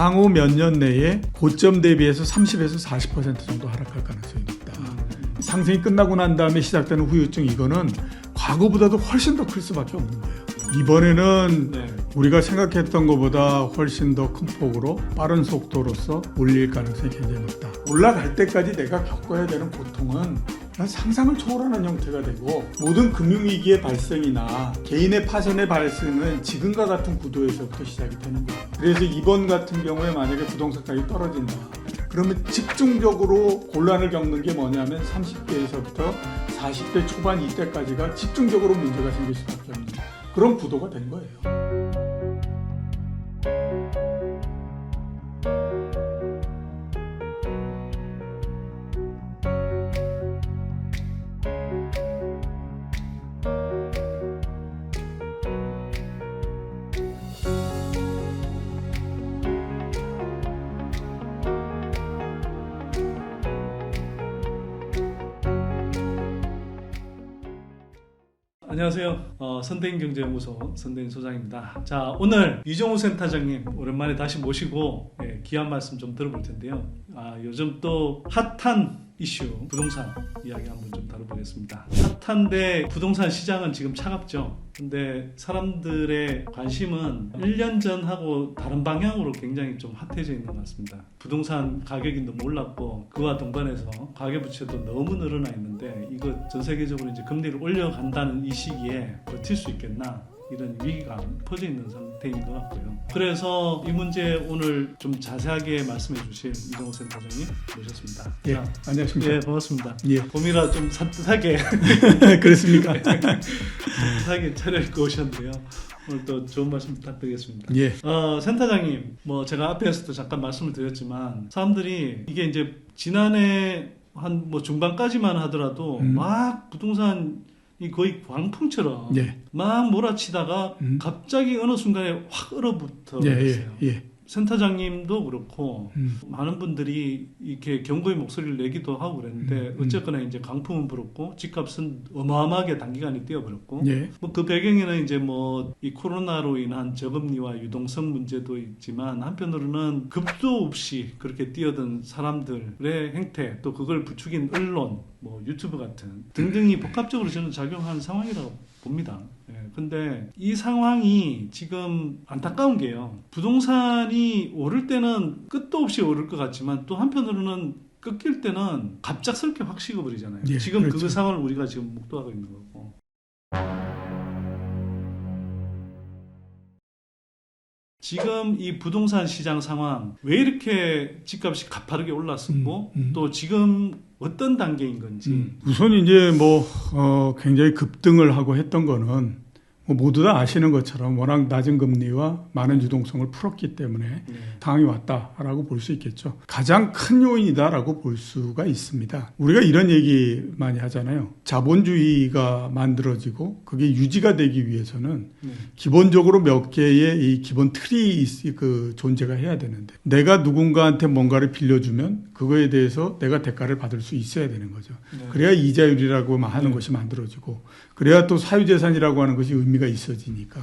향후 몇 년 내에 고점 대비해서 30에서 40% 정도 하락할 가능성이 높다. 상승이 끝나고 난 다음에 시작되는 후유증, 이거는 과거보다도 훨씬 더 클 수밖에 없는 거예요. 이번에는 우리가 생각했던 것보다 훨씬 더 큰 폭으로 빠른 속도로서 올릴 가능성이 굉장히 높다. 올라갈 때까지 내가 겪어야 되는 고통은 상상을 초월하는 형태가 되고, 모든 금융위기의 발생이나 개인의 파산의 발생은 지금과 같은 구도에서부터 시작이 되는 거예요. 그래서 이번 같은 경우에 만약에 부동산 가격이 떨어진다, 그러면 집중적으로 곤란을 겪는 게 뭐냐면 30대에서부터 40대 초반 이때까지가 집중적으로 문제가 생길 수밖에 없는 그런 구도가 된 거예요. 안녕하세요. 선대인경제연구소 선대인 소장입니다. 자, 오늘 이종우 센터장님 오랜만에 다시 모시고 귀한 말씀 좀 들어볼 텐데요. 요즘 또 핫한 이슈 부동산 이야기 한번 좀 다뤄보겠습니다. 핫한데 부동산 시장은 지금 차갑죠. 근데 사람들의 관심은 1년 전하고 다른 방향으로 굉장히 좀 핫해져 있는 것 같습니다. 부동산 가격이 너무 올랐고, 그와 동반해서 가계부채도 너무 늘어나 있는데, 이거 전 세계적으로 이제 금리를 올려간다는 이 시기에 버틸 수 있겠나, 이런 위기감 퍼져 있는 상태인 것 같고요. 그래서 이 문제 오늘 좀 자세하게 말씀해 주실 이종우 센터장님 모셨습니다. 예, 안녕하십니까. 예, 반갑습니다. 예. 봄이라 좀 산뜻하게 그렇습니까? 산뜻하게 차려입고 오셨는데요. 오늘 또 좋은 말씀 부탁드리겠습니다. 예. 센터장님, 제가 앞에서도 잠깐 말씀을 드렸지만, 사람들이 이게 이제 지난해 한 중반까지만 하더라도 막 부동산 거의 광풍처럼 막 몰아치다가 갑자기 어느 순간에 확 얼어붙어 있어요. 센터장님도 그렇고 많은 분들이 이렇게 경고의 목소리를 내기도 하고 그랬는데 어쨌거나 이제 강풍은 불었고 집값은 어마어마하게 단기간에 뛰어버렸고 그 배경에는 이제 이 코로나로 인한 저금리와 유동성 문제도 있지만, 한편으로는 급도 없이 그렇게 뛰어든 사람들의 행태, 또 그걸 부추긴 언론, 유튜브 같은 등등이 복합적으로 저는 작용하는 상황이라고 봅니다. 근데 이 상황이 지금 안타까운 게요. 부동산이 오를 때는 끝도 없이 오를 것 같지만, 또 한편으로는 꺾일 때는 갑작스럽게 확 식어버리잖아요. 지금 그렇죠. 그 상황을 우리가 지금 목도하고 있는 거고. 지금 이 부동산 시장 상황, 왜 이렇게 집값이 가파르게 올랐었고, 또 지금 어떤 단계인 건지. 우선 이제 굉장히 급등을 하고 했던 거는 모두 다 아시는 것처럼 워낙 낮은 금리와 많은 유동성을 풀었기 때문에 상황이 왔다라고 볼 수 있겠죠. 가장 큰 요인이다라고 볼 수가 있습니다. 우리가 이런 얘기 많이 하잖아요. 자본주의가 만들어지고 그게 유지가 되기 위해서는 기본적으로 몇 개의 이 기본 틀이 존재가 해야 되는데, 내가 누군가한테 뭔가를 빌려주면 그거에 대해서 내가 대가를 받을 수 있어야 되는 거죠. 그래야 이자율이라고 하는 것이 만들어지고, 그래야 또 사유재산이라고 하는 것이 의미가 있어지니까.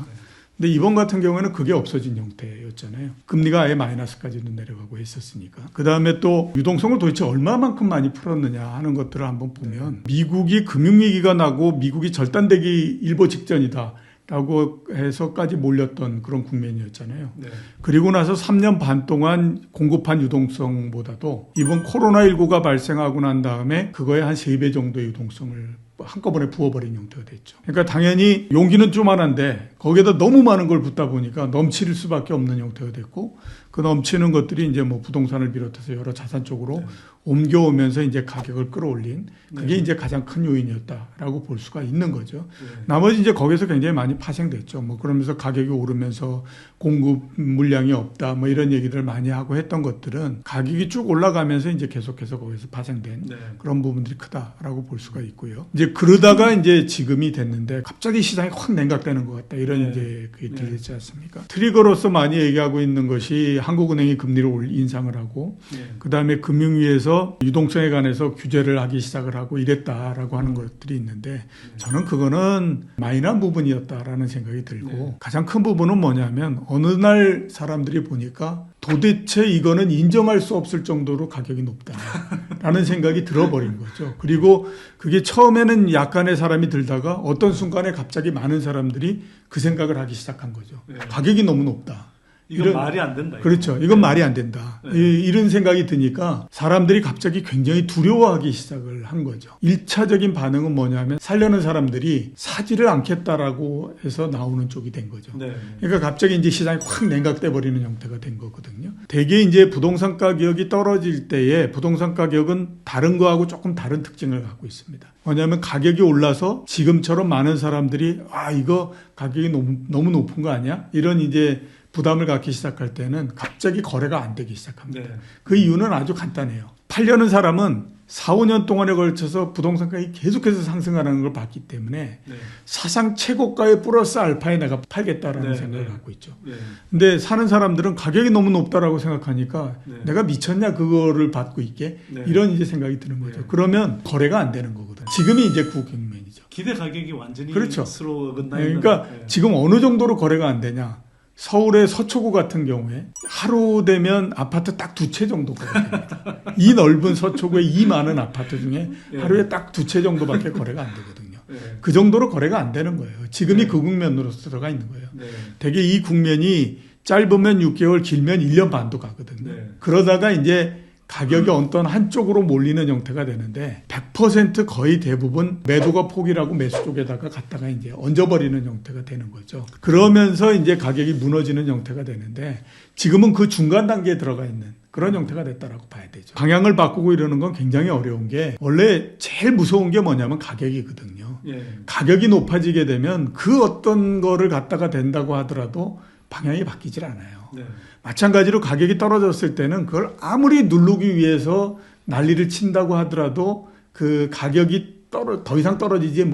근데 이번 같은 경우에는 그게 없어진 형태였잖아요. 금리가 아예 마이너스까지도 내려가고 했었으니까. 그 다음에 또 유동성을 도대체 얼마만큼 많이 풀었느냐 하는 것들을 한번 보면, 미국이 금융위기가 나고 미국이 절단되기 일보 직전이다 라고 해서까지 몰렸던 그런 국면이었잖아요. 그리고 나서 3년 반 동안 공급한 유동성보다도 이번 코로나19가 발생하고 난 다음에 그거에 한 3배 정도의 유동성을 한꺼번에 부어버린 형태가 됐죠. 그러니까 당연히 용기는 조만한데 거기에다 너무 많은 걸 붓다 보니까 넘칠 수밖에 없는 형태가 됐고, 그 넘치는 것들이 이제 부동산을 비롯해서 여러 자산 쪽으로 옮겨오면서 이제 가격을 끌어올린, 그게 이제 가장 큰 요인이었다라고 볼 수가 있는 거죠. 나머지 이제 거기서 굉장히 많이 파생됐죠. 그러면서 가격이 오르면서 공급 물량이 없다, 이런 얘기들 많이 하고 했던 것들은 가격이 쭉 올라가면서 이제 계속해서 거기서 파생된 그런 부분들이 크다라고 볼 수가 있고요. 이제 그러다가 이제 지금이 됐는데 갑자기 시장이 확 냉각되는 것 같다, 이런 이제 그게 들리지 않습니까? 트리거로서 많이 얘기하고 있는 것이 한국은행이 금리를 인상을 하고, 그 다음에 금융위에서 유동성에 관해서 규제를 하기 시작을 하고 이랬다라고 하는 것들이 있는데, 저는 그거는 마이너한 부분이었다라는 생각이 들고, 가장 큰 부분은 뭐냐면 어느 날 사람들이 보니까 도대체 이거는 인정할 수 없을 정도로 가격이 높다라는 생각이 들어버린 거죠. 그리고 그게 처음에는 약간의 사람이 들다가 어떤 순간에 갑자기 많은 사람들이 그 생각을 하기 시작한 거죠. 네. 가격이 너무 높다. 이건 말이 안 된다. 그렇죠. 이건 말이 안 된다. 네. 이런 생각이 드니까 사람들이 갑자기 굉장히 두려워하기 시작을 한 거죠. 1차적인 반응은 뭐냐면 살려는 사람들이 사지를 않겠다라고 해서 나오는 쪽이 된 거죠. 네. 그러니까 갑자기 이제 시장이 확 냉각돼 버리는 형태가 된 거거든요. 대개 이제 부동산 가격이 떨어질 때에 부동산 가격은 다른 거하고 조금 다른 특징을 갖고 있습니다. 뭐냐면 가격이 올라서 지금처럼 많은 사람들이 이거 가격이 너무 높은 거 아니야? 이런 이제 부담을 갖기 시작할 때는 갑자기 거래가 안 되기 시작합니다. 네. 그 이유는 아주 간단해요. 팔려는 사람은 4, 5년 동안에 걸쳐서 부동산 가격이 계속해서 상승하는 걸 봤기 때문에 네. 사상 최고가의 플러스 알파에 내가 팔겠다라는 네, 생각을 네. 갖고 있죠. 네. 근데 사는 사람들은 가격이 너무 높다라고 생각하니까 네. 내가 미쳤냐 그거를 받고 있게 네. 이런 이제 생각이 드는 거죠. 네. 그러면 거래가 안 되는 거거든. 지금이 이제 그 국면이죠. 기대 가격이 완전히 그렇죠. 스스로 어긋나 네, 있는. 그러니까 네. 지금 어느 정도로 거래가 안 되냐. 서울의 서초구 같은 경우에 하루 되면 아파트 딱 2채 정도 거래가 됩니다. 이 넓은 서초구에 이 많은 아파트 중에 예. 하루에 딱 2채 정도밖에 거래가 안 되거든요. 네. 그 정도로 거래가 안 되는 거예요. 지금이 네. 그 국면으로 들어가 있는 거예요. 네. 되게 이 국면이 짧으면 6개월, 길면 1년 반도 가거든요. 네. 그러다가 이제 가격이 어떤 한쪽으로 몰리는 형태가 되는데 100% 거의 대부분 매도가 포기라고 매수 쪽에다가 갖다가 이제 얹어버리는 형태가 되는 거죠. 그러면서 이제 가격이 무너지는 형태가 되는데 지금은 그 중간 단계에 들어가 있는 그런 형태가 됐다라고 봐야 되죠. 방향을 바꾸고 이러는 건 굉장히 어려운 게 원래 제일 무서운 게 뭐냐면 가격이거든요. 예. 가격이 높아지게 되면 그 어떤 거를 갖다가 된다고 하더라도 방향이 바뀌질 않아요. 네. 마찬가지로 가격이 떨어졌을 때는 그걸 아무리 누르기 위해서 난리를 친다고 하더라도 그 가격이 더 이상 떨어지지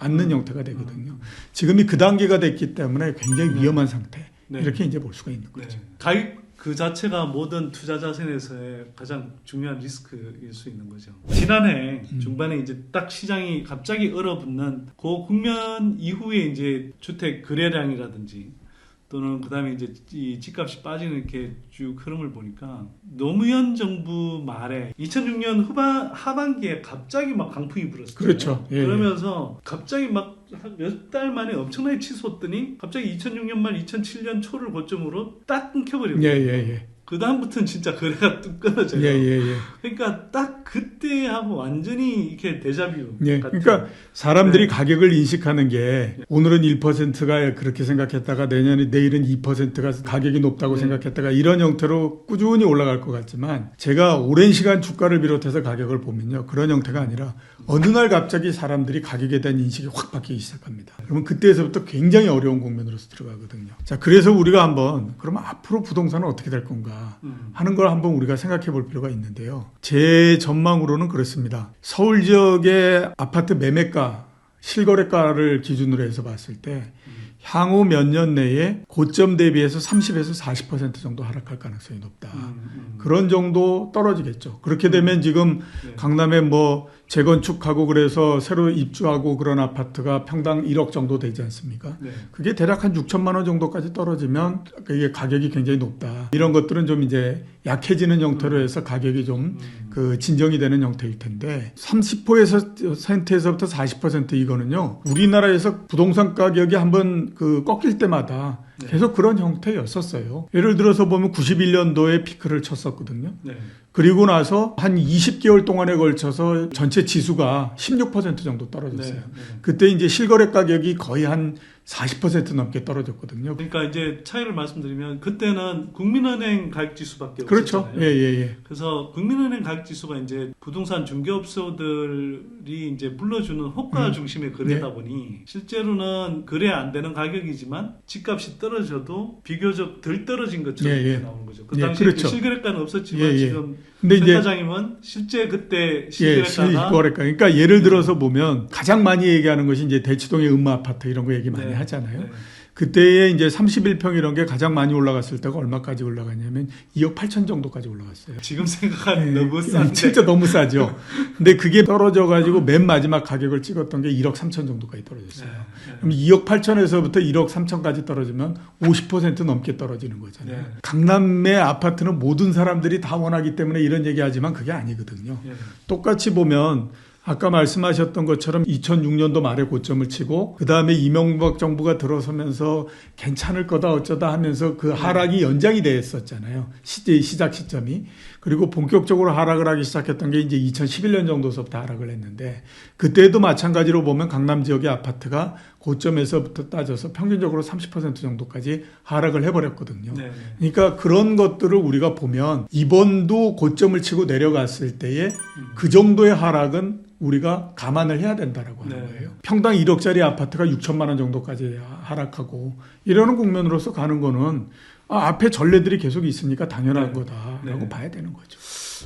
않는 형태가 되거든요. 지금이 그 단계가 됐기 때문에 굉장히 위험한 상태. 네. 이렇게 이제 볼 수가 있는 네. 거죠. 가격 그 자체가 모든 투자 자산에서의 가장 중요한 리스크일 수 있는 거죠. 지난해 중반에 이제 딱 시장이 갑자기 얼어붙는 그 국면 이후에 이제 주택 거래량이라든지 또는 그다음에 이제 이 집값이 빠지는 이렇게 쭉 흐름을 보니까 노무현 정부 말에 2006년 하반기에 갑자기 막 강풍이 불었어요. 그렇죠. 예, 그러면서 갑자기 막 몇 달 만에 엄청나게 치솟더니 갑자기 2006년 말 2007년 초를 고점으로 딱 끊겨버려요. 예. 그 다음부터는 진짜 거래가 뚝 끊어져요. 예. 그러니까 딱 그때하고 완전히 이렇게 데자뷰 예. 같은. 그러니까 사람들이 네. 가격을 인식하는 게 오늘은 1%가 그렇게 생각했다가 내일은 2%가 가격이 높다고 네. 생각했다가 이런 형태로 꾸준히 올라갈 것 같지만 제가 오랜 시간 주가를 비롯해서 가격을 보면요. 그런 형태가 아니라 어느 날 갑자기 사람들이 가격에 대한 인식이 확 바뀌기 시작합니다. 그러면 그때에서부터 굉장히 어려운 국면으로서 들어가거든요. 자, 그래서 우리가 한번 그러면 앞으로 부동산은 어떻게 될 건가 하는 걸 한번 우리가 생각해 볼 필요가 있는데요. 제 전망으로는 그렇습니다. 서울 지역의 아파트 매매가, 실거래가를 기준으로 해서 봤을 때 향후 몇 년 내에 고점 대비해서 30에서 40% 정도 하락할 가능성이 높다. 그런 정도 떨어지겠죠. 그렇게 되면 지금 네. 강남에 뭐 재건축하고 그래서 새로 입주하고 그런 아파트가 평당 1억 정도 되지 않습니까? 네. 그게 대략 한 6천만 원 정도까지 떨어지면 이게 가격이 굉장히 높다. 이런 것들은 좀 이제 약해지는 형태로 해서 가격이 좀 그 진정이 되는 형태일 텐데 30%에서부터 40% 이거는요. 우리나라에서 부동산 가격이 한번 그 꺾일 때마다 네. 계속 그런 형태였었어요. 예를 들어서 보면 91년도에 피크를 쳤었거든요. 네. 그리고 나서 한 20개월 동안에 걸쳐서 전체 지수가 16% 정도 떨어졌어요. 네. 그때 이제 실거래 가격이 거의 한 40% 넘게 떨어졌거든요. 그러니까 이제 차이를 말씀드리면 그때는 국민은행 가격 지수밖에 그렇죠. 없었잖아요. 예. 그래서 국민은행 가격 지수가 이제 부동산 중개업소들이 이제 불러주는 호가 중심의 거래다 네. 보니 실제로는 거래 안 되는 가격이지만 집값이 떨어져도 비교적 덜 떨어진 것처럼 예. 나오는 거죠. 그 예, 당시에 그렇죠. 실거래가는 없었지만 예. 지금 근데 이제 센터장님은 실제 그때 실거래가가 실거래가. 그러니까 예를 들어서 보면 가장 많이 얘기하는 것이 이제 대치동의 음마 아파트 이런 거 얘기 많이 네. 하잖아요. 네. 그때에 이제 31평 이런 게 가장 많이 올라갔을 때가 얼마까지 올라갔냐면 2억 8천 정도까지 올라갔어요. 지금 생각하면 너무 싼데. 진짜 너무 싸죠. 근데 그게 떨어져가지고 맨 마지막 가격을 찍었던 게 1억 3천 정도까지 떨어졌어요. 그럼 2억 8천에서부터 1억 3천까지 떨어지면 50% 넘게 떨어지는 거잖아요. 강남의 아파트는 모든 사람들이 다 원하기 때문에 이런 얘기하지만 그게 아니거든요. 똑같이 보면 아까 말씀하셨던 것처럼 2006년도 말에 고점을 치고 그다음에 이명박 정부가 들어서면서 괜찮을 거다 어쩌다 하면서 그 하락이 연장이 됐었잖아요. 시작 시점이. 그리고 본격적으로 하락을 하기 시작했던 게 이제 2011년 정도서부터 하락을 했는데 그때도 마찬가지로 보면 강남 지역의 아파트가 고점에서부터 따져서 평균적으로 30% 정도까지 하락을 해버렸거든요. 그러니까 그런 것들을 우리가 보면 이번도 고점을 치고 내려갔을 때에 그 정도의 하락은 우리가 감안을 해야 된다라고 하는 거예요. 평당 1억짜리 아파트가 6천만 원 정도까지 하락하고 이러는 국면으로서 가는 거는 앞에 전례들이 계속 있으니까 당연한 거다라고 봐야 되는 거죠.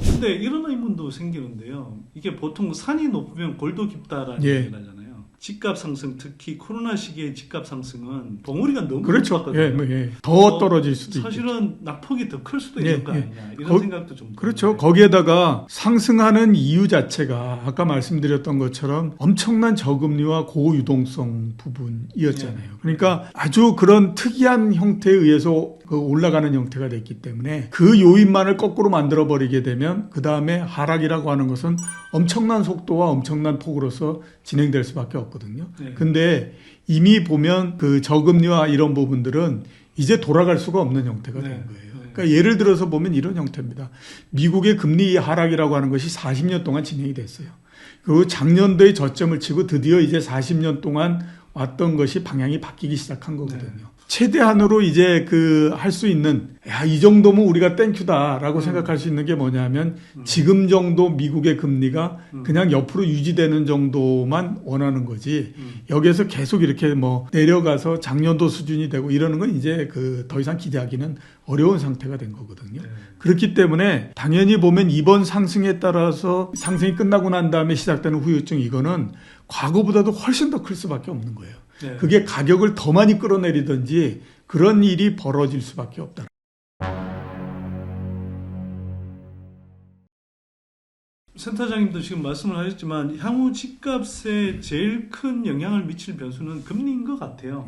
근데 이런 의문도 생기는데요. 이게 보통 산이 높으면 골도 깊다라는 얘기를 하잖아요. 집값 상승, 특히 코로나 시기의 집값 상승은 덩어리가 너무 높았거든요. 더 떨어질 수도 있죠. 사실은 낙폭이 더 클 수도 있는 거 아니냐 이런 생각도 좀 그렇죠. 거기에다가 상승하는 이유 자체가 아까 말씀드렸던 것처럼 엄청난 저금리와 고유동성 부분이었잖아요. 그러니까 아주 그런 특이한 형태에 의해서 올라가는 형태가 됐기 때문에 그 요인만을 거꾸로 만들어버리게 되면 그 다음에 하락이라고 하는 것은 엄청난 속도와 엄청난 폭으로서 진행될 수밖에 없거든요. 근데 이미 보면 그 저금리와 이런 부분들은 이제 돌아갈 수가 없는 형태가 된 거예요. 그러니까 예를 들어서 보면 이런 형태입니다. 미국의 금리 하락이라고 하는 것이 40년 동안 진행이 됐어요. 그리고 작년도에 저점을 치고 드디어 이제 40년 동안 왔던 것이 방향이 바뀌기 시작한 거거든요. 최대한으로 이제 할 수 있는 이 정도면 우리가 땡큐다라고 생각할 수 있는 게 뭐냐면 지금 정도 미국의 금리가 그냥 옆으로 유지되는 정도만 원하는 거지 여기에서 계속 이렇게 내려가서 작년도 수준이 되고 이러는 건 이제 더 이상 기대하기는 어려운 상태가 된 거거든요. 그렇기 때문에 당연히 보면 이번 상승에 따라서 상승이 끝나고 난 다음에 시작되는 후유증 이거는 과거보다도 훨씬 더 클 수밖에 없는 거예요. 그게 가격을 더 많이 끌어내리든지 그런 일이 벌어질 수밖에 없다. 센터장님도 지금 말씀을 하셨지만 향후 집값에 제일 큰 영향을 미칠 변수는 금리인 것 같아요.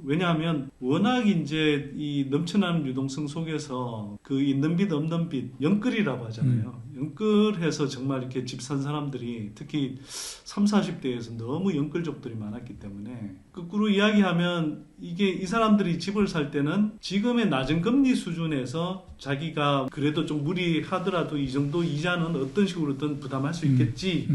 왜냐하면 워낙 이제 이 넘쳐나는 유동성 속에서 그 있는 빚 없는 빚 연끌이라고 하잖아요. 연끌해서 정말 이렇게 집 산 사람들이 특히 30, 40대에서 너무 연끌족들이 많았기 때문에 거꾸로 이야기하면 이게 이 사람들이 집을 살 때는 지금의 낮은 금리 수준에서 자기가 그래도 좀 무리하더라도 이 정도 이자는 어떤 식으로든 부담할 수 있겠지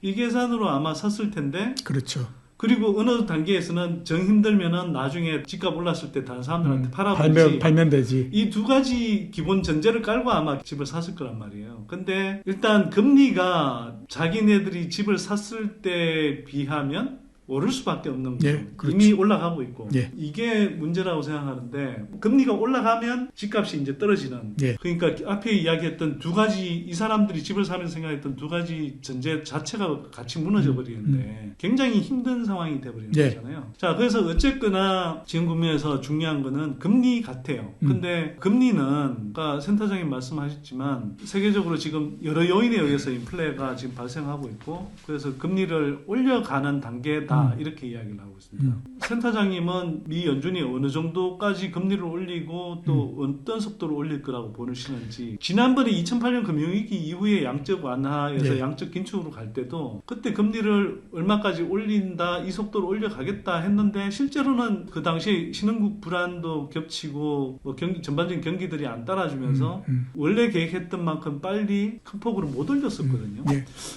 이 계산으로 아마 샀을 텐데 그렇죠. 그리고 어느 단계에서는 정 힘들면은 나중에 집값 올랐을 때 다른 사람들한테 팔아보지 팔면 되지. 이 두 가지 기본 전제를 깔고 아마 집을 샀을 거란 말이에요. 근데 일단 금리가 자기네들이 집을 샀을 때 비하면 오를 수밖에 없는 거죠. 이미 올라가고 있고 이게 문제라고 생각하는데 금리가 올라가면 집값이 이제 떨어지는 그러니까 앞에 이야기했던 두 가지 이 사람들이 집을 사면서 생각했던 두 가지 전제 자체가 같이 무너져 버리는데 굉장히 힘든 상황이 돼버리는 거잖아요. 자, 그래서 어쨌거나 지금 국면에서 중요한 거는 금리 같아요. 근데 금리는 아까 센터장님 말씀하셨지만 세계적으로 지금 여러 요인에 의해서 인플레가 지금 발생하고 있고 그래서 금리를 올려가는 단계다 이렇게 이야기를 하고 있습니다. 센터장님은 미 연준이 어느 정도까지 금리를 올리고 또 어떤 속도로 올릴 거라고 보시는지 지난번에 2008년 금융위기 이후에 양적 완화에서 양적 긴축으로 갈 때도 그때 금리를 얼마까지 올린다 이 속도로 올려가겠다 했는데 실제로는 그 당시 신흥국 불안도 겹치고 전반적인 경기들이 안 따라주면서 원래 계획했던 만큼 빨리 큰 폭으로 못 올렸었거든요.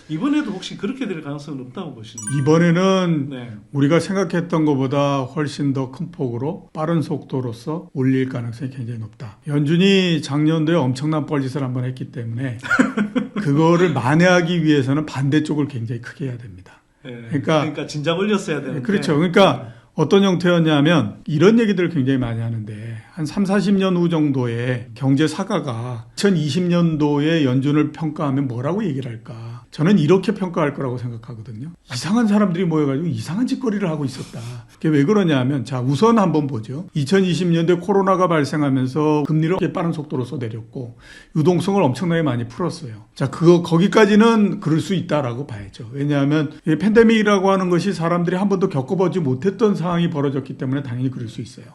이번에도 혹시 그렇게 될 가능성은 없다고 보시는지? 이번에는 우리가 생각했던 것보다 훨씬 더 큰 폭으로 빠른 속도로서 올릴 가능성이 굉장히 높다. 연준이 작년도에 엄청난 뻘짓을 한번 했기 때문에 그거를 만회하기 위해서는 반대쪽을 굉장히 크게 해야 됩니다. 그러니까 진작 올렸어야 되는데. 그렇죠. 그러니까 어떤 형태였냐면 이런 얘기들을 굉장히 많이 하는데 한 3, 40년 후 정도의 경제 사가가 2020년도에 연준을 평가하면 뭐라고 얘기를 할까? 저는 이렇게 평가할 거라고 생각하거든요. 이상한 사람들이 모여가지고 이상한 짓거리를 하고 있었다. 그게 왜 그러냐면 자 우선 한번 보죠. 2020년도에 코로나가 발생하면서 금리를 빠른 속도로서 내렸고 유동성을 엄청나게 많이 풀었어요. 자 거기까지는 그럴 수 있다라고 봐야죠. 왜냐하면 이 팬데믹이라고 하는 것이 사람들이 한 번도 겪어보지 못했던 상황이 벌어졌기 때문에 당연히 그럴 수 있어요.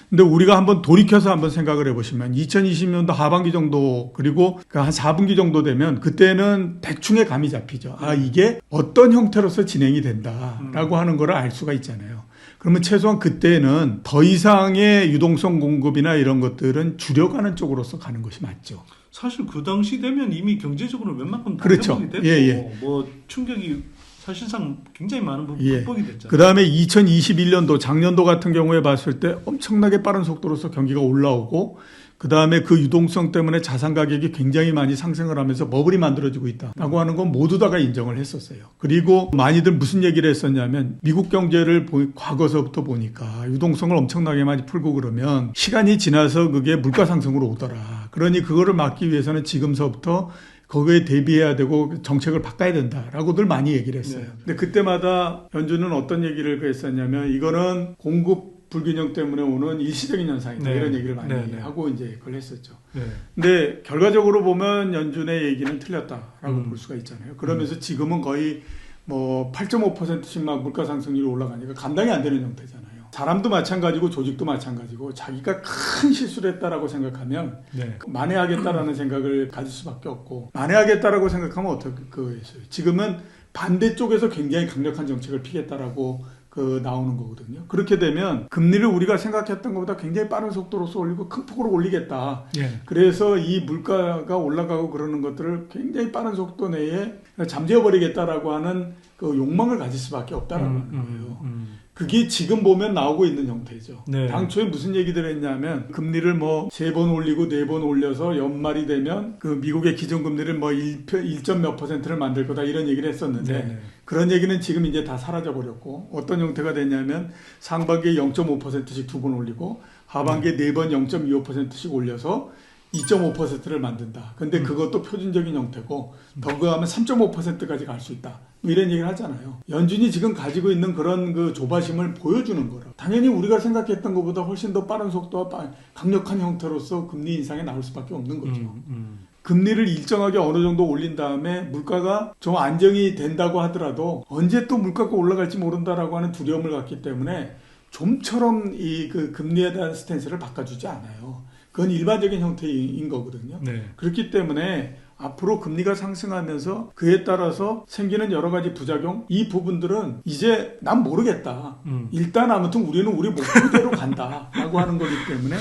근데 우리가 한번 돌이켜서 한번 생각을 해보시면 2020년도 하반기 정도 그리고 한 4분기 정도 되면 그때는 대충의 감이 잡히죠. 아 이게 어떤 형태로서 진행이 된다라고 하는 걸 알 수가 있잖아요. 그러면 최소한 그때는 더 이상의 유동성 공급이나 이런 것들은 줄여가는 쪽으로서 가는 것이 맞죠. 사실 그 당시 되면 이미 경제적으로 웬만큼 다 그렇죠. 회복이 됐고 예. 뭐 충격이 사실상 굉장히 많은 부분 예. 극복이 됐잖아요. 그 다음에 2021년도 작년도 같은 경우에 봤을 때 엄청나게 빠른 속도로서 경기가 올라오고 그 다음에 그 유동성 때문에 자산 가격이 굉장히 많이 상승을 하면서 버블이 만들어지고 있다라고 하는 건 모두 다가 인정을 했었어요. 그리고 많이들 무슨 얘기를 했었냐면 미국 경제를 과거서부터 보니까 유동성을 엄청나게 많이 풀고 그러면 시간이 지나서 그게 물가 상승으로 오더라. 그러니 그거를 막기 위해서는 지금서부터 거기에 대비해야 되고 정책을 바꿔야 된다라고들 많이 얘기를 했어요. 네. 근데 그때마다 연준은 어떤 얘기를 했었냐면 이거는 공급 불균형 때문에 오는 일시적인 현상이다. 네. 이런 얘기를 많이 네. 하고 이제 그걸 했었죠. 네. 근데 결과적으로 보면 연준의 얘기는 틀렸다라고 볼 수가 있잖아요. 그러면서 지금은 거의 뭐 8.5%씩 막 물가 상승률이 올라가니까 감당이 안 되는 형태잖아요. 사람도 마찬가지고 조직도 마찬가지고 자기가 큰 실수를 했다라고 생각하면 네. 만회하겠다라는 생각을 가질 수밖에 없고 만회하겠다라고 생각하면 어떻게 그거였어요. 지금은 반대쪽에서 굉장히 강력한 정책을 피겠다라고 나오는 거거든요. 그렇게 되면 금리를 우리가 생각했던 것보다 굉장히 빠른 속도로서 올리고 큰 폭으로 올리겠다. 예. 그래서 이 물가가 올라가고 그러는 것들을 굉장히 빠른 속도 내에 잠재워버리겠다라고 하는 그 욕망을 가질 수밖에 없다라는 거예요. 그게 지금 보면 나오고 있는 형태죠. 네. 당초에 무슨 얘기를 했냐면 금리를 뭐 3번 올리고 4번 올려서 연말이 되면 그 미국의 기준금리를 뭐 1점 몇 %를 만들 거다 이런 얘기를 했었는데 네. 그런 얘기는 지금 이제 다 사라져 버렸고 어떤 형태가 됐냐면 상반기에 0.5%씩 2번 올리고 하반기에 4번 0.25%씩 올려서 2.5%를 만든다. 근데 그것도 표준적인 형태고 더 그하면 3.5%까지 갈 수 있다. 뭐 이런 얘기를 하잖아요. 연준이 지금 가지고 있는 그런 그 조바심을 보여주는 거라. 당연히 우리가 생각했던 것보다 훨씬 더 빠른 속도와 강력한 형태로서 금리 인상에 나올 수밖에 없는 거죠. 금리를 일정하게 어느 정도 올린 다음에 물가가 좀 안정이 된다고 하더라도 언제 또 물가가 올라갈지 모른다라고 하는 두려움을 갖기 때문에 좀처럼 이 그 금리에 대한 스탠스를 바꿔주지 않아요. 그건 일반적인 형태인 거거든요. 네. 그렇기 때문에 앞으로 금리가 상승하면서 그에 따라서 생기는 여러 가지 부작용 이 부분들은 이제 난 모르겠다. 일단 아무튼 우리는 우리 목표대로 간다라고 하는 거기 때문에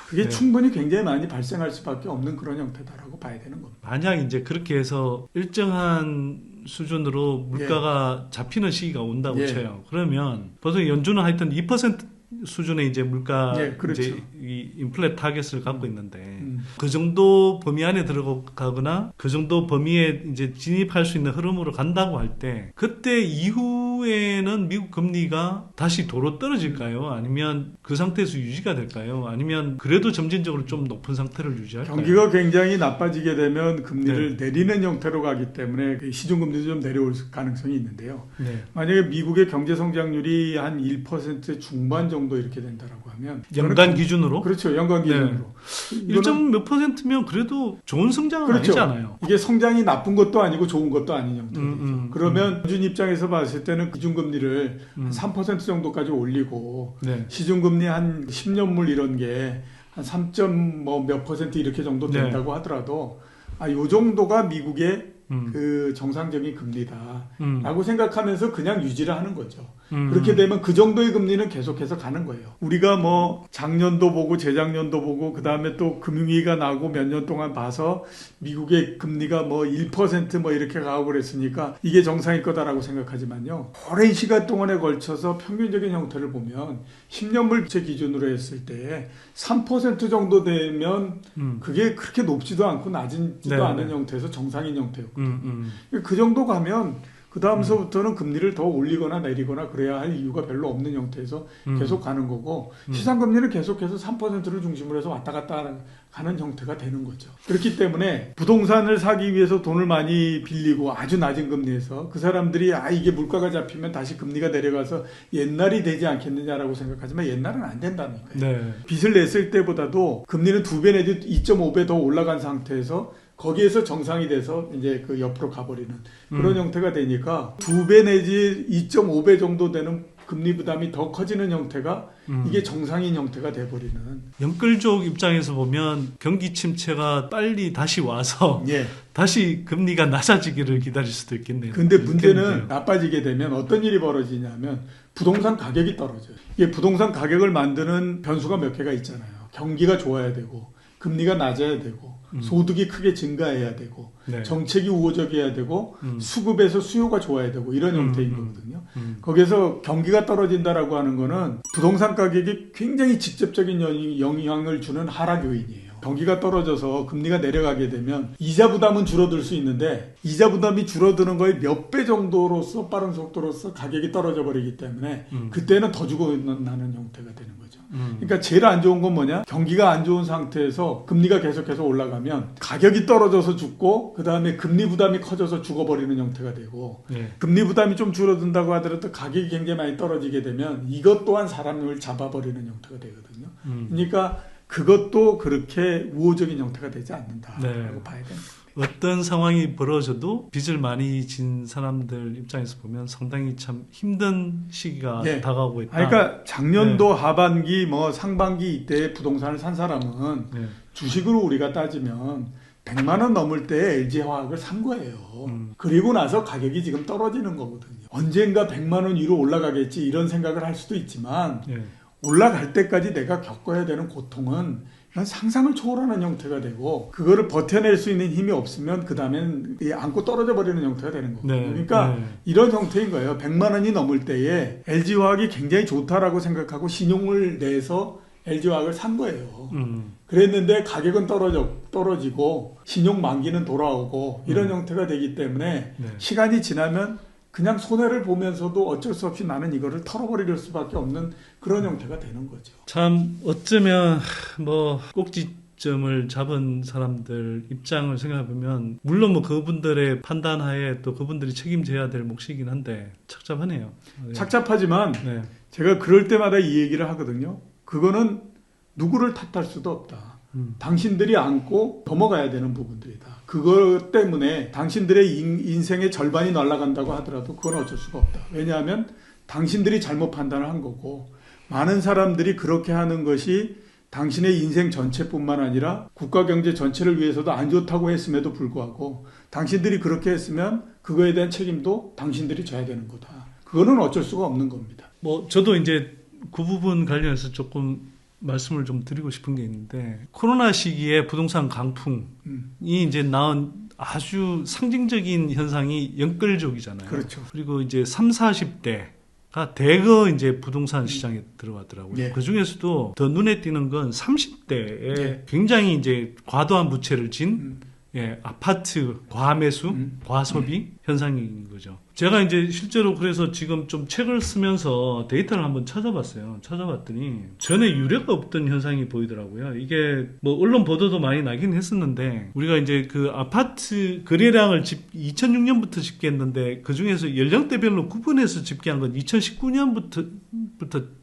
그게 네. 충분히 굉장히 많이 발생할 수밖에 없는 그런 형태다라고 봐야 되는 겁니다. 만약 이제 그렇게 해서 일정한 수준으로 물가가 잡히는 시기가 온다고 쳐요. 그러면 벌써 연준은 하여튼 2% 수준의 이제 물가 그렇죠. 이제 이 인플레 타겟을 갖고 있는데 그 정도 범위 안에 들어가거나 그 정도 범위에 이제 진입할 수 있는 흐름으로 간다고 할 때 그때 이후에는 미국 금리가 다시 도로 떨어질까요? 아니면 그 상태에서 유지가 될까요? 아니면 그래도 점진적으로 좀 높은 상태를 유지할까요? 경기가 굉장히 나빠지게 되면 금리를 내리는 형태로 가기 때문에 시중금리도 좀 내려올 가능성이 있는데요. 네. 만약에 미국의 경제 성장률이 한 1% 중반 정도 이렇게 된다라고 하면 연간 기준으로? 그렇죠. 연간 기준으로. 1점 몇 %면 그래도 좋은 성장은 그렇죠. 아니잖아요. 이게 성장이 나쁜 것도 아니고 좋은 것도 아닌 형태죠. 그러면 연준 입장에서 봤을 때는 기준금리를 한 3% 정도까지 올리고 네. 시중금리 한 10년물 이런 게 한 3점 뭐 몇 % 이렇게 정도 된다고 하더라도 요 정도가 미국의 그 정상적인 금리다라고 생각하면서 그냥 유지를 하는 거죠. 그렇게 되면 그 정도의 금리는 계속해서 가는 거예요. 우리가 뭐 작년도 보고 재작년도 보고 그 다음에 또 금융위기가 나고 몇 년 동안 봐서 미국의 금리가 뭐 1% 뭐 이렇게 가고 그랬으니까 이게 정상일 거다라고 생각하지만요. 오랜 시간 동안에 걸쳐서 평균적인 형태를 보면 10년물 제 기준으로 했을 때 3% 정도 되면 그게 그렇게 높지도 않고 낮지도 않은 형태에서 정상인 형태였고 그 정도 가면 그 다음서부터는 금리를 더 올리거나 내리거나 그래야 할 이유가 별로 없는 형태에서 계속 가는 거고 시장금리는 계속해서 3%를 중심으로 해서 왔다 갔다 가는 형태가 되는 거죠. 그렇기 때문에 부동산을 사기 위해서 돈을 많이 빌리고 아주 낮은 금리에서 그 사람들이 이게 물가가 잡히면 다시 금리가 내려가서 옛날이 되지 않겠느냐라고 생각하지만 옛날은 안 된다는 거예요. 네. 빚을 냈을 때보다도 금리는 2배 내지 2.5배 더 올라간 상태에서 거기에서 정상이 돼서 이제 그 옆으로 가버리는 그런 형태가 되니까 2배 내지 2.5배 정도 되는 금리 부담이 더 커지는 형태가 이게 정상인 형태가 돼버리는. 영끌족 입장에서 보면 경기 침체가 빨리 다시 와서 예. 다시 금리가 낮아지기를 기다릴 수도 있겠네요. 근데 문제는 나빠지게 되면 어떤 일이 벌어지냐면 부동산 가격이 떨어져요. 이게 부동산 가격을 만드는 변수가 몇 개가 있잖아요. 경기가 좋아야 되고 금리가 낮아야 되고 소득이 크게 증가해야 되고 네. 정책이 우호적이어야 되고 수급에서 수요가 좋아야 되고 이런 형태인 거거든요. 거기서 경기가 떨어진다라고 하는 거는 부동산 가격이 굉장히 직접적인 영향을 주는 하락 요인이에요. 경기가 떨어져서 금리가 내려가게 되면 이자 부담은 줄어들 수 있는데 이자 부담이 줄어드는 거의 몇 배 정도로서 빠른 속도로서 가격이 떨어져 버리기 때문에 그때는 더 주고 나는 형태가 되는 거죠. 그러니까 제일 안 좋은 건 뭐냐? 경기가 안 좋은 상태에서 금리가 계속해서 올라가면 가격이 떨어져서 죽고 그 다음에 금리 부담이 커져서 죽어버리는 형태가 되고 네. 금리 부담이 좀 줄어든다고 하더라도 가격이 굉장히 많이 떨어지게 되면 이것 또한 사람을 잡아버리는 형태가 되거든요. 그러니까 그것도 그렇게 우호적인 형태가 되지 않는다라고 네. 봐야 됩니다. 어떤 상황이 벌어져도 빚을 많이 진 사람들 입장에서 보면 상당히 참 힘든 시기가 예. 다가오고 있다. 그러니까 작년도 하반기 상반기 이때 부동산을 산 사람은 네. 주식으로 우리가 따지면 100만 원 넘을 때 LG화학을 산 거예요. 그리고 나서 가격이 지금 떨어지는 거거든요. 언젠가 100만 원 위로 올라가겠지 이런 생각을 할 수도 있지만 예. 올라갈 때까지 내가 겪어야 되는 고통은 이건 상상을 초월하는 형태가 되고 그거를 버텨낼 수 있는 힘이 없으면 그 다음엔 안고 떨어져 버리는 형태가 되는 거거든요. 네. 그러니까 네. 이런 형태인 거예요. 100만 원이 넘을 때에 LG화학이 굉장히 좋다라고 생각하고 신용을 내서 LG화학을 산 거예요. 그랬는데 가격은 떨어지고 신용 만기는 돌아오고 이런 형태가 되기 때문에 네. 시간이 지나면 그냥 손해를 보면서도 어쩔 수 없이 나는 이거를 털어버릴 수밖에 없는 그런 형태가 되는 거죠. 참 어쩌면 뭐 꼭지점을 잡은 사람들 입장을 생각해 보면 물론 뭐 그분들의 판단하에 또 그분들이 책임져야 될 몫이긴 한데 착잡하네요. 착잡하지만 네. 제가 그럴 때마다 이 얘기를 하거든요. 그거는 누구를 탓할 수도 없다. 당신들이 안고 넘어가야 되는 부분들이다. 그것 때문에 당신들의 인생의 절반이 날아간다고 하더라도 그건 어쩔 수가 없다. 왜냐하면 당신들이 잘못 판단을 한 거고 많은 사람들이 그렇게 하는 것이 당신의 인생 전체뿐만 아니라 국가 경제 전체를 위해서도 안 좋다고 했음에도 불구하고 당신들이 그렇게 했으면 그거에 대한 책임도 당신들이 져야 되는 거다. 그거는 어쩔 수가 없는 겁니다. 뭐 저도 이제 그 부분 관련해서 조금 말씀을 좀 드리고 싶은 게 있는데 코로나 시기에 부동산 강풍이 이제 나온 아주 상징적인 현상이 영끌족이잖아요. 그렇죠. 그리고 이제 30, 40대가 대거 이제 부동산 시장에 들어가더라고요. 예. 그 중에서도 더 눈에 띄는 건 30대에 예. 굉장히 이제 과도한 부채를 진 예, 아파트 과매수, 과소비 현상인 거죠. 제가 이제 실제로 그래서 지금 좀 책을 쓰면서 데이터를 한번 찾아봤어요. 찾아봤더니 전에 유례가 없던 현상이 보이더라고요. 이게 뭐 언론 보도도 많이 나긴 했었는데 우리가 이제 그 아파트 거래량을 2006년부터 집계했는데 그 중에서 연령대별로 구분해서 집계한 건 2019년부터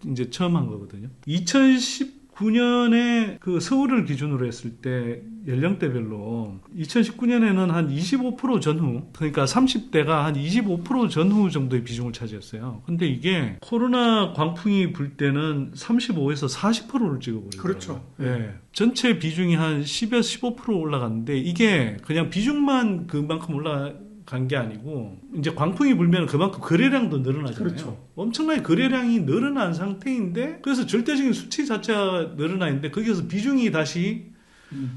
이제 처음 한 거거든요. 2019년에 그 서울을 기준으로 했을 때 연령대별로 2019년에는 한 25% 전후, 그러니까 30대가 한 25% 전후 정도의 비중을 차지했어요. 근데 이게 코로나 광풍이 불 때는 35에서 40%를 찍어버리더라고요. 그렇죠. 예. 전체 비중이 한 10에서 15% 올라갔는데 이게 그냥 비중만 그만큼 올라간 게 아니고 이제 광풍이 불면 그만큼 거래량도 늘어나잖아요. 그렇죠. 엄청나게 거래량이 늘어난 상태인데 그래서 절대적인 수치 자체가 늘어나 있는데 거기서 비중이 다시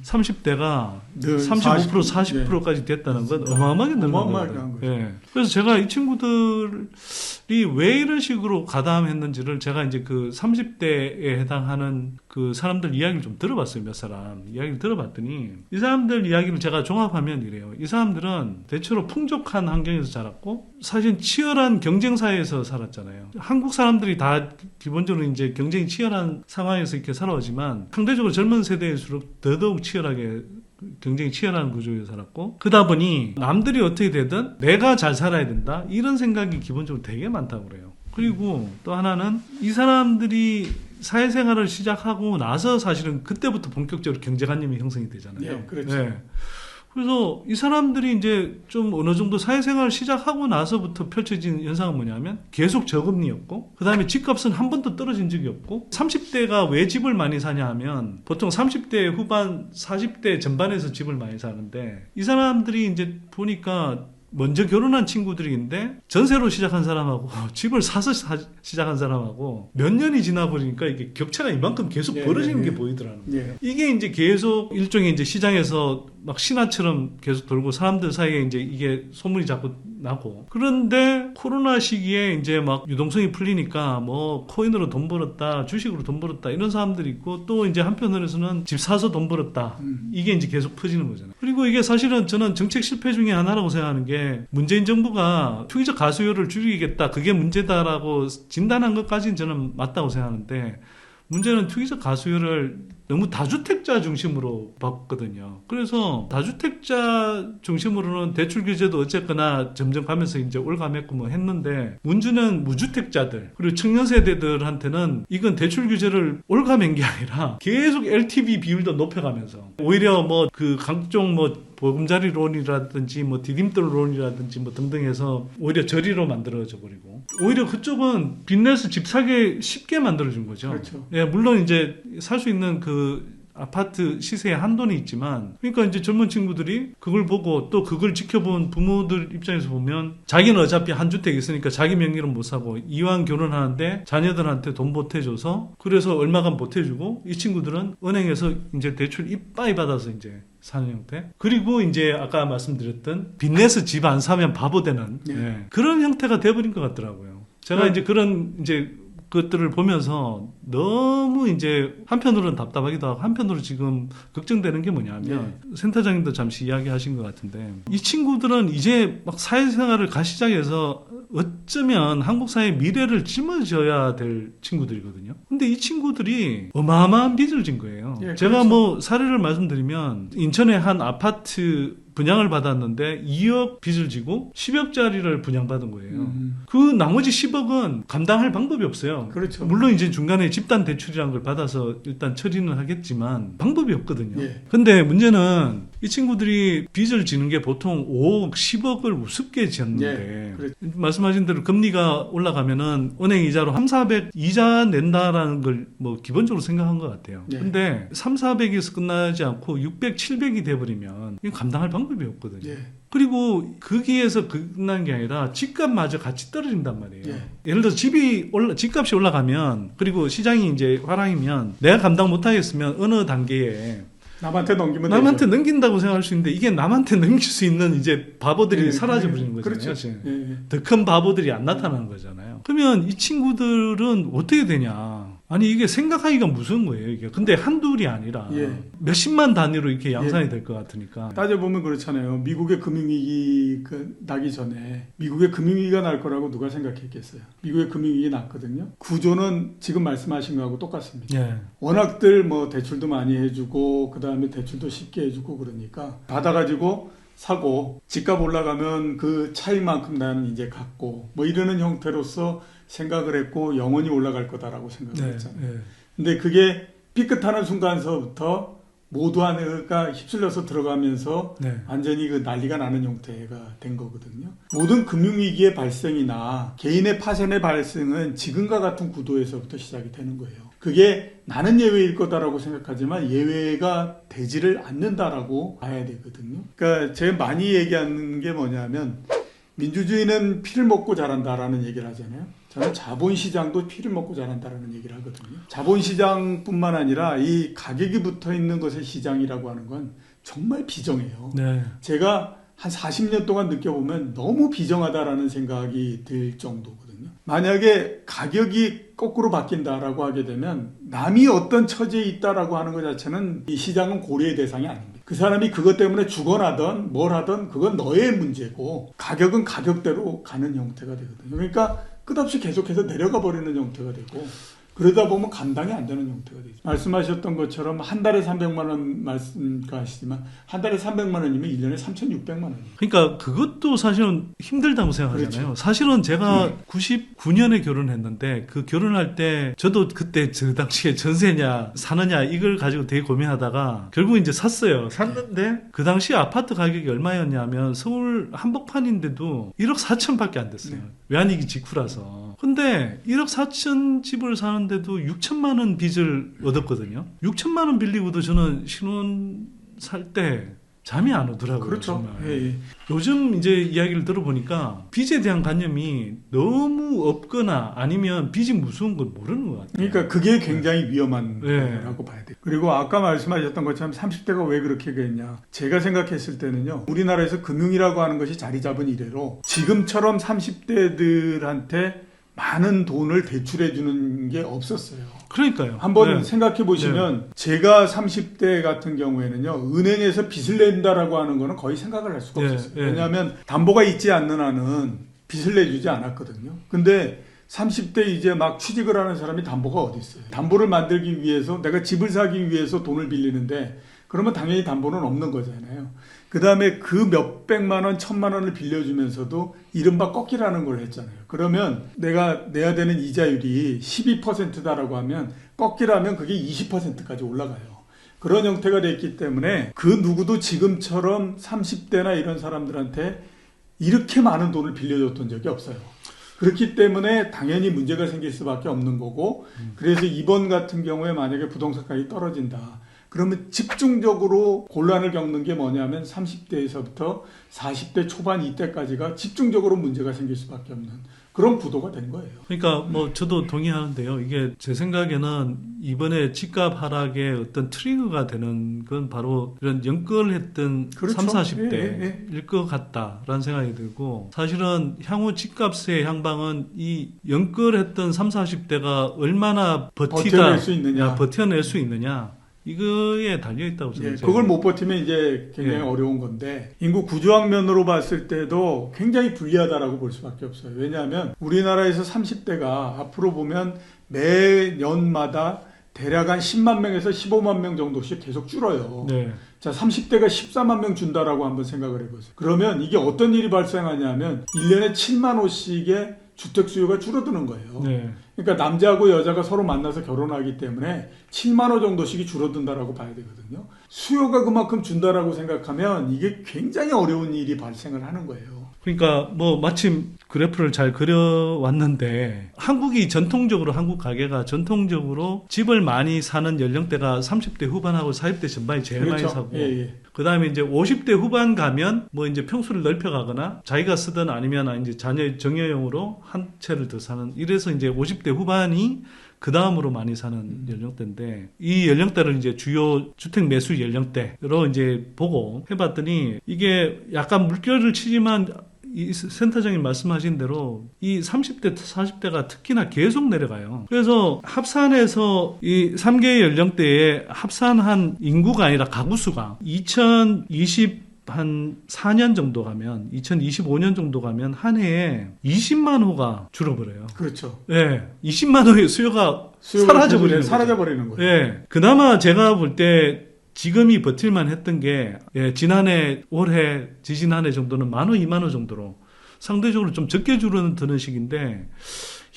30대가 늘 35% 40%, 40%까지 됐다는 건 어마어마하게 늘어난 어마어마하게 한 거예요. 거죠. 예. 그래서 제가 이 친구들이 왜 이런 식으로 가담했는지를 제가 이제 그 30대에 해당하는 그 사람들 이야기를 좀 들어봤어요. 몇 사람 이야기를 들어봤더니 이 사람들 이야기를 제가 종합하면 이래요. 이 사람들은 대체로 풍족한 환경에서 자랐고 사실 치열한 경쟁 사회에서 살았잖아요. 한국 사람들이 다 기본적으로 이제 경쟁이 치열한 상황에서 이렇게 살아오지만 상대적으로 젊은 세대일수록 더더욱 치열하게 굉장히 치열한 구조에 살았고 그러다 보니 남들이 어떻게 되든 내가 잘 살아야 된다 이런 생각이 기본적으로 되게 많다고 그래요. 그리고 또 하나는 이 사람들이 사회생활을 시작하고 나서 사실은 그때부터 본격적으로 경제관념이 형성이 되잖아요. 예, 그렇죠. 예. 그래서 이 사람들이 이제 좀 어느 정도 사회생활을 시작하고 나서부터 펼쳐진 현상은 뭐냐면 계속 저금리였고 그 다음에 집값은 한 번도 떨어진 적이 없고 30대가 왜 집을 많이 사냐 하면 보통 30대 후반 40대 전반에서 집을 많이 사는데 이 사람들이 이제 보니까 먼저 결혼한 친구들인데 전세로 시작한 사람하고 집을 사서 시작한 사람하고 몇 년이 지나 보니까 이게 격차가 이만큼 계속 벌어지는 게 보이더라는 거예요. 이게 이제 계속 일종의 이제 시장에서 막 신화처럼 계속 돌고 사람들 사이에 이제 이게 소문이 자꾸 나고 그런데 코로나 시기에 이제 막 유동성이 풀리니까 뭐 코인으로 돈 벌었다 주식으로 돈 벌었다 이런 사람들이 있고 또 이제 한편으로서는 집 사서 돈 벌었다 이게 이제 계속 퍼지는 거잖아요. 그리고 이게 사실은 저는 정책 실패 중에 하나라고 생각하는 게 문재인 정부가 투기적 가수요를 줄이겠다 그게 문제다라고 진단한 것까지는 저는 맞다고 생각하는데 문제는 투기적 가수요를 너무 다주택자 중심으로 봤거든요. 그래서 다주택자 중심으로는 대출 규제도 어쨌거나 점점 가면서 이제 올가맸고 뭐 했는데 문제는 무주택자들 그리고 청년 세대들한테는 이건 대출 규제를 올가맨 게 아니라 계속 LTV 비율도 높여가면서 오히려 뭐 그 각종 뭐 보금자리론이라든지 뭐 디딤돌론이라든지 뭐 등등해서 오히려 저리로 만들어져 버리고 오히려 그쪽은 빚내서 집 사기 쉽게 만들어준 거죠. 그렇죠. 예, 물론 이제 살 수 있는 그 아파트 시세에 한돈이 있지만 그러니까 이제 젊은 친구들이 그걸 보고 또 그걸 지켜본 부모들 입장에서 보면 자기는 어차피 한 주택 있으니까 자기 명의로 못 사고 이왕 결혼하는데 자녀들한테 돈 보태줘서 그래서 얼마간 보태주고 이 친구들은 은행에서 이제 대출 이빠이 받아서 이제 사는 형태. 그리고 이제 아까 말씀드렸던 빚내서 집 안 사면 바보 되는 그런 형태가 돼버린 것 같더라고요. 제가 이제 그런 이제 것들을 보면서 너무 이제 한편으로는 답답하기도 하고 한편으로 지금 걱정되는 게 뭐냐면 센터장님도 잠시 이야기하신 것 같은데 이 친구들은 이제 막 사회생활을 가시작해서 어쩌면 한국 사회의 미래를 짊어져야 될 친구들이거든요. 근데 이 친구들이 어마어마한 빚을 진 거예요. 제가 그렇죠. 뭐 사례를 말씀드리면 인천의 한 아파트 분양을 받았는데 2억 빚을 지고 10억짜리를 분양받은 거예요. 그 나머지 10억은 감당할 방법이 없어요. 그렇죠. 물론 이제 중간에 집단 대출이라는 걸 받아서 일단 처리는 하겠지만 방법이 없거든요. 예. 근데 문제는 이 친구들이 빚을 지는 게 보통 5억, 10억을 우습게 지었는데 그렇죠. 말씀하신 대로 금리가 올라가면은 은행 이자로 3,400 이자 낸다라는 걸 뭐 기본적으로 생각한 것 같아요. 근데 3,400에서 끝나지 않고 600, 700이 돼버리면 이거 감당할 방법이 없거든요. 그리고 거기에서 끝난 게 아니라 집값마저 같이 떨어진단 말이에요. 예를 들어서 집값이 올라가면 그리고 시장이 이제 화랑이면 내가 감당 못하겠으면 어느 단계에 남한테 넘기면 남한테 되죠. 넘긴다고 생각할 수 있는데 이게 남한테 넘길 수 있는 이제 바보들이 사라져 버리는 거잖아요. 그렇죠. 더 큰 바보들이 안 나타나는 거잖아요. 그러면 이 친구들은 어떻게 되냐? 아니 이게 생각하기가 무서운 거예요. 이게 근데 한둘이 아니라 몇십만 단위로 이렇게 양산이 될 것 같으니까 따져보면 그렇잖아요. 미국의 금융위기 나기 전에 미국의 금융위기가 날 거라고 누가 생각했겠어요. 미국의 금융위기 났거든요. 구조는 지금 말씀하신 거하고 똑같습니다. 워낙들 뭐 대출도 많이 해주고 그 다음에 대출도 쉽게 해주고 그러니까 받아가지고 사고 집값 올라가면 그 차이만큼 나는 이제 갖고 뭐 이러는 형태로서 생각을 했고 영원히 올라갈 거다라고 생각을 했잖아요. 근데 그게 삐끗하는 순간서부터 모두 하나가 휩쓸려서 들어가면서 완전히 그 난리가 나는 형태가 된 거거든요. 모든 금융위기의 발생이나 개인의 파생의 발생은 지금과 같은 구도에서부터 시작이 되는 거예요. 그게 나는 예외일 거다라고 생각하지만 예외가 되지를 않는다라고 봐야 되거든요. 그러니까 제가 많이 얘기하는 게 뭐냐면 민주주의는 피를 먹고 자란다라는 얘기를 하잖아요. 저는 자본시장도 피를 먹고 자란다라는 얘기를 하거든요. 자본시장뿐만 아니라 이 가격이 붙어 있는 것의 시장이라고 하는 건 정말 비정해요. 네. 제가 한 40년 동안 느껴보면 너무 비정하다라는 생각이 들 정도거든요. 만약에 가격이 거꾸로 바뀐다라고 하게 되면 남이 어떤 처지에 있다라고 하는 것 자체는 이 시장은 고려의 대상이 아닙니다. 그 사람이 그것 때문에 죽어나든 뭘 하든 그건 너의 문제고 가격은 가격대로 가는 형태가 되거든요. 그러니까 끝없이 계속해서 내려가 버리는 형태가 되고 그러다 보면 감당이 안 되는 형태가 되죠. 말씀하셨던 것처럼 한 달에 300만 원 말씀하시지만 한 달에 300만 원이면 1년에 3,600만 원이에요. 그러니까 그것도 사실은 힘들다고 생각하잖아요. 그렇죠. 사실은 제가 99년에 결혼했는데 그 결혼할 때 저도 그때 저 당시에 전세냐 사느냐 이걸 가지고 되게 고민하다가 결국 이제 샀어요. 샀는데 그 당시 아파트 가격이 얼마였냐면 서울 한복판인데도 1억 4천밖에 안 됐어요. 네. 외환위기 직후라서. 근데 1억 4천 집을 사는데도 6천만 원 빚을 얻었거든요. 6천만 원 빌리고도 저는 신혼 살 때 잠이 안 오더라고요. 그렇죠. 예. 요즘 이제 이야기를 들어보니까 빚에 대한 관념이 너무 없거나 아니면 빚이 무서운 걸 모르는 것 같아요. 그러니까 그게 굉장히 위험한 네. 거라고 봐야 돼요. 그리고 아까 말씀하셨던 것처럼 30대가 왜 그렇게 됐냐. 제가 생각했을 때는요. 우리나라에서 금융이라고 하는 것이 자리 잡은 이래로 지금처럼 30대들한테 많은 돈을 대출해 주는 게 없었어요. 그러니까요. 한번 네. 생각해 보시면 제가 30대 같은 경우에는요. 은행에서 빚을 낸다라고 하는 거는 거의 생각을 할 수가 네, 없었어요. 네. 왜냐하면 담보가 있지 않는 한은 빚을 내주지 않았거든요. 근데 30대 이제 막 취직을 하는 사람이 담보가 어디 있어요. 담보를 만들기 위해서 내가 집을 사기 위해서 돈을 빌리는데 그러면 당연히 담보는 없는 거잖아요. 그 다음에 그 몇백만 원, 1,000만 원을 빌려주면서도 이른바 꺾이라는 걸 했잖아요. 그러면 내가 내야 되는 이자율이 12%다라고 하면 꺾이라면 그게 20%까지 올라가요. 그런 형태가 됐기 때문에 그 누구도 지금처럼 30대나 이런 사람들한테 이렇게 많은 돈을 빌려줬던 적이 없어요. 그렇기 때문에 당연히 문제가 생길 수밖에 없는 거고 그래서 이번 같은 경우에 만약에 부동산 가격이 떨어진다. 그러면 집중적으로 곤란을 겪는 게 뭐냐면 30대에서부터 40대 초반 이때까지가 집중적으로 문제가 생길 수밖에 없는 그런 구도가 된 거예요. 그러니까 뭐 저도 동의하는데요. 이게 제 생각에는 이번에 집값 하락의 어떤 트리거가 되는 건 바로 이런 연끌했던 그렇죠. 30, 40대일 예. 것 같다라는 생각이 들고 사실은 향후 집값의 향방은 이 연끌했던 30, 40대가 얼마나 버텨낼 수 있느냐. 버텨낼 수 있느냐. 이거에 달려있다고 저는 그걸 못 버티면 이제 굉장히 어려운 건데 인구 구조학면으로 봤을 때도 굉장히 불리하다라고 볼 수밖에 없어요. 왜냐하면 우리나라에서 30대가 앞으로 보면 매년마다 대략 한 10만 명에서 15만 명 정도씩 계속 줄어요. 네. 자, 30대가 14만 명 준다라고 한번 생각을 해보세요. 그러면 이게 어떤 일이 발생하냐면 1년에 7만 호씩의 주택 수요가 줄어드는 거예요. 네. 그러니까 남자하고 여자가 서로 만나서 결혼하기 때문에 7만 호 정도씩이 줄어든다라고 봐야 되거든요. 수요가 그만큼 준다라고 생각하면 이게 굉장히 어려운 일이 발생을 하는 거예요. 그러니까 뭐 마침 그래프를 잘 그려왔는데 한국이 전통적으로 한국 가게가 전통적으로 집을 많이 사는 연령대가 30대 후반하고 40대 전반이 제일 그렇죠. 많이 사고 예. 그다음에 이제 50대 후반 가면 뭐 이제 평수를 넓혀가거나 자기가 쓰든 아니면 이제 자녀 정여용으로 한 채를 더 사는 이래서 이제 50대 후반이 그 다음으로 많이 사는 연령대인데 이 연령대를 이제 주요 주택 매수 연령대로 이제 보고 해봤더니 이게 약간 물결을 치지만 이 센터장님 말씀하신 대로 이 30대, 40대가 특히나 계속 내려가요. 그래서 합산해서 이 3개 연령대에 합산한 인구가 아니라 가구 수가 2020한 4년 정도 가면 2025년 정도 가면 한 해에 20만 호가 줄어버려요. 그렇죠. 예. 20만 호의 수요가 사라져버리는 거예요. 예. 그나마 제가 볼 때 지금이 버틸만 했던 게 지난해 올해 지지난해 정도는 10,000호 20,000호 정도로 상대적으로 좀 적게 줄어드는 시기인데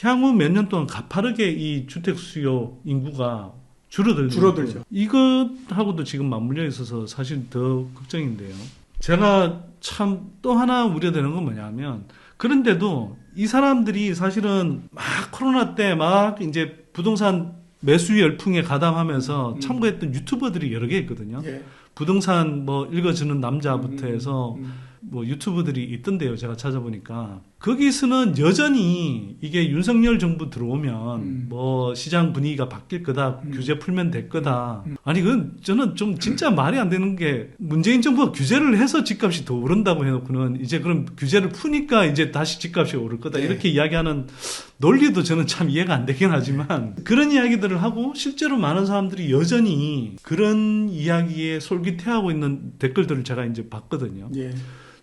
향후 몇 년 동안 가파르게 이 주택 수요 인구가 줄어들죠. 이것하고도 지금 맞물려 있어서 사실 더 걱정인데요. 제가 참 또 하나 우려되는 건 뭐냐면 그런데도 이 사람들이 사실은 막 코로나 때 막 이제 부동산 매수 열풍에 가담하면서 참고했던 유튜버들이 여러 개 있거든요. 예. 부동산 뭐 읽어주는 남자부터 해서 뭐 유튜브들이 있던데요. 제가 찾아보니까 거기서는 여전히 이게 윤석열 정부 들어오면 뭐 시장 분위기가 바뀔 거다, 규제 풀면 될 거다. 아니 그건 저는 좀 진짜 말이 안 되는 게 문재인 정부가 규제를 해서 집값이 더 오른다고 해놓고는 이제 그럼 규제를 푸니까 이제 다시 집값이 오를 거다 이렇게 이야기하는 논리도 저는 참 이해가 안 되긴 하지만 그런 이야기들을 하고 실제로 많은 사람들이 여전히 그런 이야기에 솔깃해하고 있는 댓글들을 제가 이제 봤거든요. 예.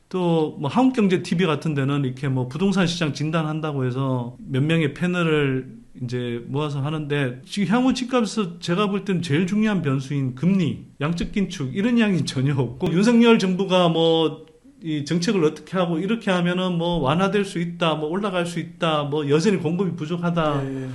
또 뭐 한국경제TV 같은 데는 이렇게 뭐 부동산 시장 진단한다고 해서 몇 명의 패널을 이제 모아서 하는데 지금 향후 집값에서 제가 볼 때는 제일 중요한 변수인 금리, 양적 긴축 이런 이야기는 전혀 없고 윤석열 정부가 뭐 이 정책을 어떻게 하고 이렇게 하면은 뭐 완화될 수 있다, 뭐 올라갈 수 있다, 뭐 여전히 공급이 부족하다. 예.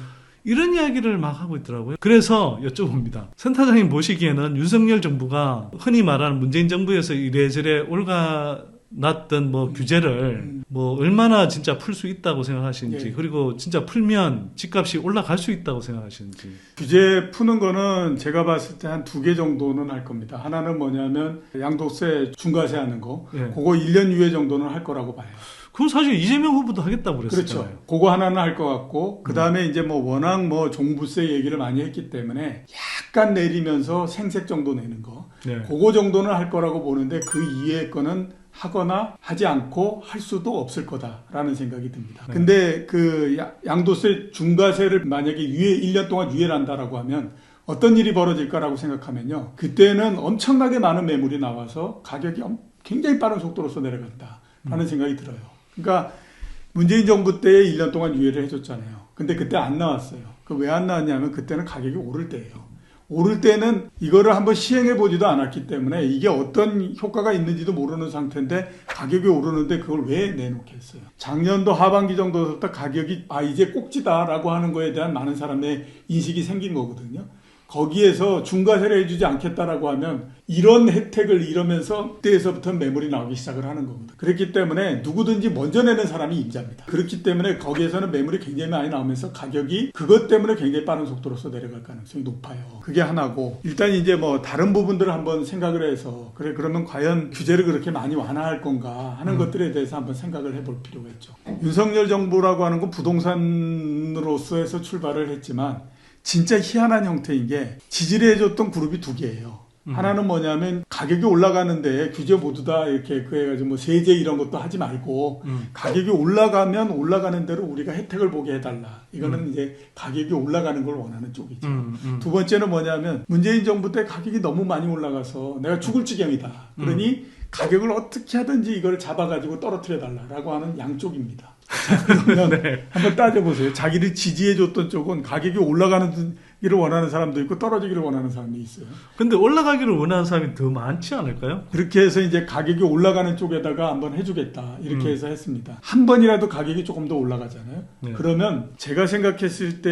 이런 이야기를 막 하고 있더라고요. 그래서 여쭤봅니다. 센터장님 보시기에는 윤석열 정부가 흔히 말하는 문재인 정부에서 이래저래 올가났던 뭐 규제를 뭐 얼마나 진짜 풀 수 있다고 생각하시는지 예. 그리고 진짜 풀면 집값이 올라갈 수 있다고 생각하시는지. 규제 푸는 거는 제가 봤을 때 한 2개 정도는 할 겁니다. 하나는 뭐냐면 양도세 중과세 하는 거. 예. 그거 1년 이후에 정도는 할 거라고 봐요. 그럼 사실 이재명 후보도 하겠다고 그랬었잖아요. 그렇죠. 그거 하나는 할 것 같고 그다음에 이제 뭐 워낙 뭐 종부세 얘기를 많이 했기 때문에 약간 내리면서 생색 정도 내는 거. 네. 그거 정도는 할 거라고 보는데 그 이외의 거는 하거나 하지 않고 할 수도 없을 거다라는 생각이 듭니다. 네. 근데 그 양도세 중과세를 만약에 1년 동안 유예를 한다라고 하면 어떤 일이 벌어질까라고 생각하면요. 그때는 엄청나게 많은 매물이 나와서 가격이 굉장히 빠른 속도로서 내려간다라는 생각이 들어요. 그러니까 문재인 정부 때 1년 동안 유예를 해줬잖아요. 근데 그때 안 나왔어요. 그 왜 안 나왔냐면 그때는 가격이 오를 때예요. 오를 때는 이거를 한번 시행해 보지도 않았기 때문에 이게 어떤 효과가 있는지도 모르는 상태인데 가격이 오르는데 그걸 왜 내놓겠어요. 작년도 하반기 정도부터 가격이 이제 꼭지다라고 하는 거에 대한 많은 사람의 인식이 생긴 거거든요. 거기에서 중과세를 해주지 않겠다라고 하면 이런 혜택을 잃으면서 그때에서부터 매물이 나오기 시작을 하는 겁니다. 그렇기 때문에 누구든지 먼저 내는 사람이 임자입니다. 그렇기 때문에 거기에서는 매물이 굉장히 많이 나오면서 가격이 그것 때문에 굉장히 빠른 속도로서 내려갈 가능성이 높아요. 그게 하나고 일단 이제 뭐 다른 부분들을 한번 생각을 해서 그러면 과연 규제를 그렇게 많이 완화할 건가 하는 것들에 대해서 한번 생각을 해볼 필요가 있죠. 윤석열 정부라고 하는 건 부동산으로서 해서 출발을 했지만 진짜 희한한 형태인 게 지지를 해줬던 그룹이 2개예요. 하나는 뭐냐면 가격이 올라가는데 규제 모두 다 이렇게 해가지고 뭐 세제 이런 것도 하지 말고 가격이 올라가면 올라가는 대로 우리가 혜택을 보게 해달라. 이거는 이제 가격이 올라가는 걸 원하는 쪽이죠. 두 번째는 뭐냐면 문재인 정부 때 가격이 너무 많이 올라가서 내가 죽을 지경이다. 그러니 가격을 어떻게 하든지 이걸 잡아가지고 떨어뜨려 달라라고 하는 양쪽입니다. 자, 그러면 네. 한번 따져보세요. 자기를 지지해줬던 쪽은 가격이 올라가기를 원하는 사람도 있고 떨어지기를 원하는 사람이 있어요. 근데 올라가기를 원하는 사람이 더 많지 않을까요? 그렇게 해서 이제 가격이 올라가는 쪽에다가 한번 해주겠다. 이렇게 해서 했습니다. 한 번이라도 가격이 조금 더 올라가잖아요. 네. 그러면 제가 생각했을 때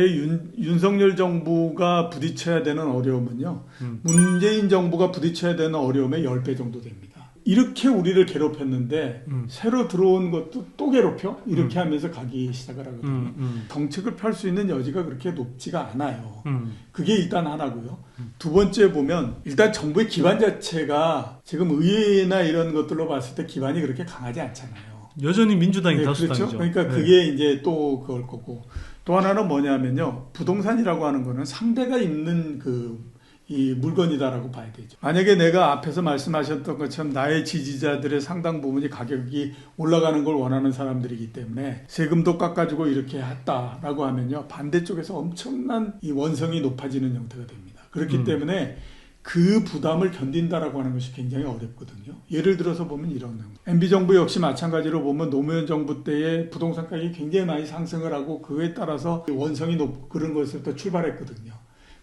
윤석열 정부가 부딪혀야 되는 어려움은요. 문재인 정부가 부딪혀야 되는 어려움의 10배 정도 됩니다. 이렇게 우리를 괴롭혔는데 새로 들어온 것도 또 괴롭혀? 이렇게 하면서 가기 시작을 하거든요. 정책을 펼 수 있는 여지가 그렇게 높지가 않아요. 그게 일단 하나고요. 두 번째 보면 일단 정부의 기반 자체가 지금 의회나 이런 것들로 봤을 때 기반이 그렇게 강하지 않잖아요. 여전히 민주당이 네, 다수당이죠. 그렇죠. 그러니까 그게 이제 또 그걸 거고 또 하나는 뭐냐면요. 부동산이라고 하는 거는 상대가 있는 이 물건이다라고 봐야 되죠. 만약에 내가 앞에서 말씀하셨던 것처럼 나의 지지자들의 상당 부분이 가격이 올라가는 걸 원하는 사람들이기 때문에 세금도 깎아주고 이렇게 했다라고 하면요. 반대쪽에서 엄청난 이 원성이 높아지는 형태가 됩니다. 그렇기 때문에 그 부담을 견딘다라고 하는 것이 굉장히 어렵거든요. 예를 들어서 보면 이런 MB정부 역시 마찬가지로 보면 노무현 정부 때에 부동산 가격이 굉장히 많이 상승을 하고 그에 따라서 원성이 높고 그런 것에서부터 출발했거든요.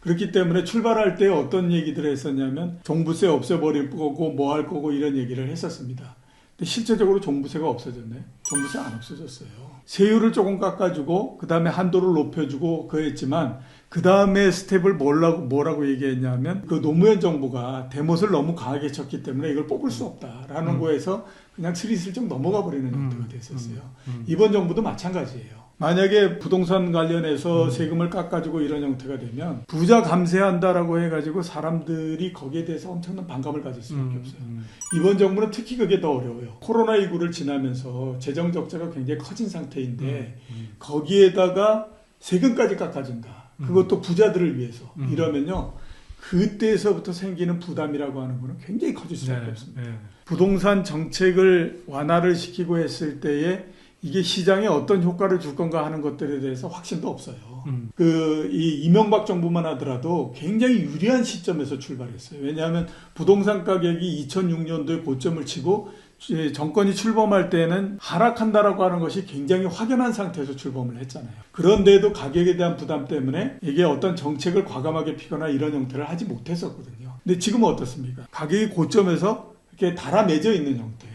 그렇기 때문에 출발할 때 어떤 얘기들을 했었냐면 종부세 없애버릴 거고 뭐 할 거고 이런 얘기를 했었습니다. 근데 실제적으로 종부세가 없어졌나요? 종부세 안 없어졌어요. 세율을 조금 깎아주고 그 다음에 한도를 높여주고 그랬지만 그 다음에 스텝을 뭐라고 얘기했냐면 그 노무현 정부가 대못을 너무 강하게 쳤기 때문에 이걸 뽑을 수 없다라는 거에서 그냥 스리슬쩍 넘어가 버리는 형태가 됐었어요. 이번 정부도 마찬가지예요. 만약에 부동산 관련해서 세금을 깎아주고 이런 형태가 되면 부자 감세한다라고 해가지고 사람들이 거기에 대해서 엄청난 반감을 가질 수밖에 없어요. 이번 정부는 특히 그게 더 어려워요. 코로나19를 지나면서 재정 적자가 굉장히 커진 상태인데 거기에다가 세금까지 깎아준다. 그것도 부자들을 위해서. 이러면요. 그때서부터 생기는 부담이라고 하는 거는 굉장히 커질 수밖에 없습니다. 부동산 정책을 완화를 시키고 했을 때에 이게 시장에 어떤 효과를 줄 건가 하는 것들에 대해서 확신도 없어요. 이 이명박 정부만 하더라도 굉장히 유리한 시점에서 출발했어요. 왜냐하면 부동산 가격이 2006년도에 고점을 치고 정권이 출범할 때는 하락한다라고 하는 것이 굉장히 확연한 상태에서 출범을 했잖아요. 그런데도 가격에 대한 부담 때문에 이게 어떤 정책을 과감하게 피거나 이런 형태를 하지 못했었거든요. 근데 지금은 어떻습니까? 가격이 고점에서 이렇게 달아맺어 있는 형태예요.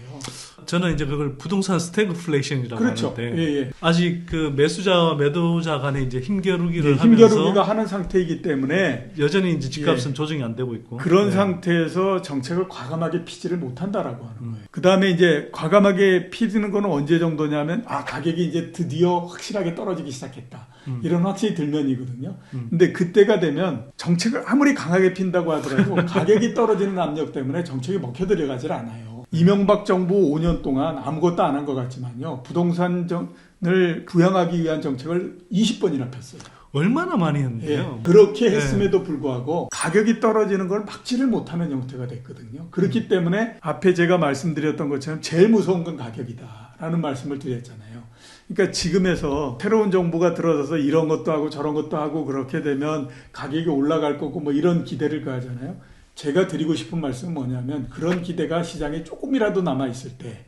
저는 이제 그걸 부동산 스태그플레이션이라고 그렇죠. 하는데 예. 아직 그 매수자와 매도자 간에 이제 힘겨루기를 힘겨루기가 하면서 하는 상태이기 때문에 여전히 이제 집값은 조정이 안 되고 있고 그런 상태에서 정책을 과감하게 피지를 못한다라고 하는 거예요. 그 다음에 이제 과감하게 피지는 거는 언제 정도냐면 가격이 이제 드디어 확실하게 떨어지기 시작했다. 이런 확신이 들면이거든요. 근데 그때가 되면 정책을 아무리 강하게 핀다고 하더라도 가격이 떨어지는 압력 때문에 정책이 먹혀들어가질 않아요. 이명박 정부 5년 동안 아무것도 안 한 것 같지만요. 부동산을 부양하기 위한 정책을 20번이나 폈어요. 얼마나 많이 했는데요. 그렇게 했음에도 불구하고 가격이 떨어지는 걸 막지를 못하는 형태가 됐거든요. 그렇기 때문에 앞에 제가 말씀드렸던 것처럼 제일 무서운 건 가격이다라는 말씀을 드렸잖아요. 그러니까 지금에서 새로운 정부가 들어서서 이런 것도 하고 저런 것도 하고 그렇게 되면 가격이 올라갈 거고 뭐 이런 기대를 가하잖아요. 제가 드리고 싶은 말씀은 뭐냐면 그런 기대가 시장에 조금이라도 남아있을 때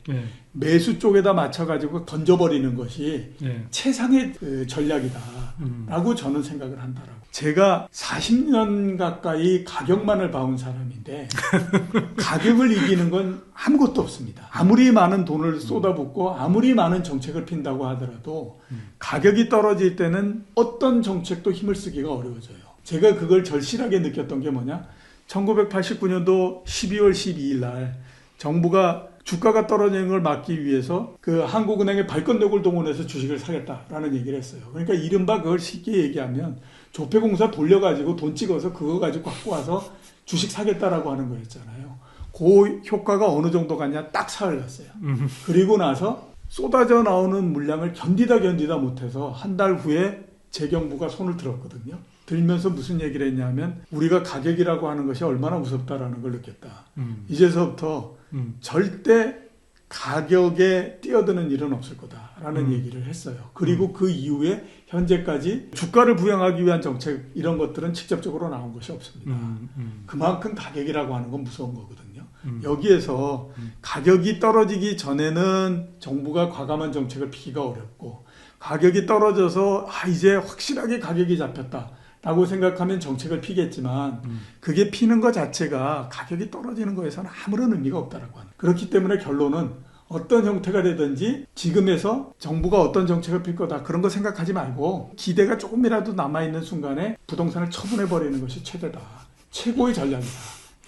매수 쪽에다 맞춰가지고 던져버리는 것이 최상의 전략이다라고 저는 생각을 한다라고. 제가 40년 가까이 가격만을 봐온 사람인데 가격을 이기는 건 아무것도 없습니다. 아무리 많은 돈을 쏟아붓고 아무리 많은 정책을 핀다고 하더라도 가격이 떨어질 때는 어떤 정책도 힘을 쓰기가 어려워져요. 제가 그걸 절실하게 느꼈던 게 뭐냐? 1989년도 12월 12일 날 정부가 주가가 떨어지는 걸 막기 위해서 그 한국은행의 발권력을 동원해서 주식을 사겠다라는 얘기를 했어요. 그러니까 이른바 그걸 쉽게 얘기하면 조폐공사 돌려가지고 돈 찍어서 그거 가지고 갖고 와서 주식 사겠다라고 하는 거였잖아요. 그 효과가 어느 정도 갔냐? 딱 사흘 갔어요. 그리고 나서 쏟아져 나오는 물량을 견디다 못해서 한 달 후에 재경부가 손을 들었거든요. 들면서 무슨 얘기를 했냐면 우리가 가격이라고 하는 것이 얼마나 무섭다라는 걸 느꼈다. 이제서부터 절대 가격에 뛰어드는 일은 없을 거다라는 얘기를 했어요. 그리고 그 이후에 현재까지 주가를 부양하기 위한 정책 이런 것들은 직접적으로 나온 것이 없습니다. 그만큼 가격이라고 하는 건 무서운 거거든요. 여기에서 가격이 떨어지기 전에는 정부가 과감한 정책을 피기가 어렵고 가격이 떨어져서 이제 확실하게 가격이 잡혔다. 라고 생각하면 정책을 피겠지만 그게 피는 것 자체가 가격이 떨어지는 거에서는 아무런 의미가 없다라고 하는. 그렇기 때문에 결론은 어떤 형태가 되든지 지금에서 정부가 어떤 정책을 필 거다 그런 거 생각하지 말고 기대가 조금이라도 남아있는 순간에 부동산을 처분해버리는 것이 최대다. 최고의 전략이다.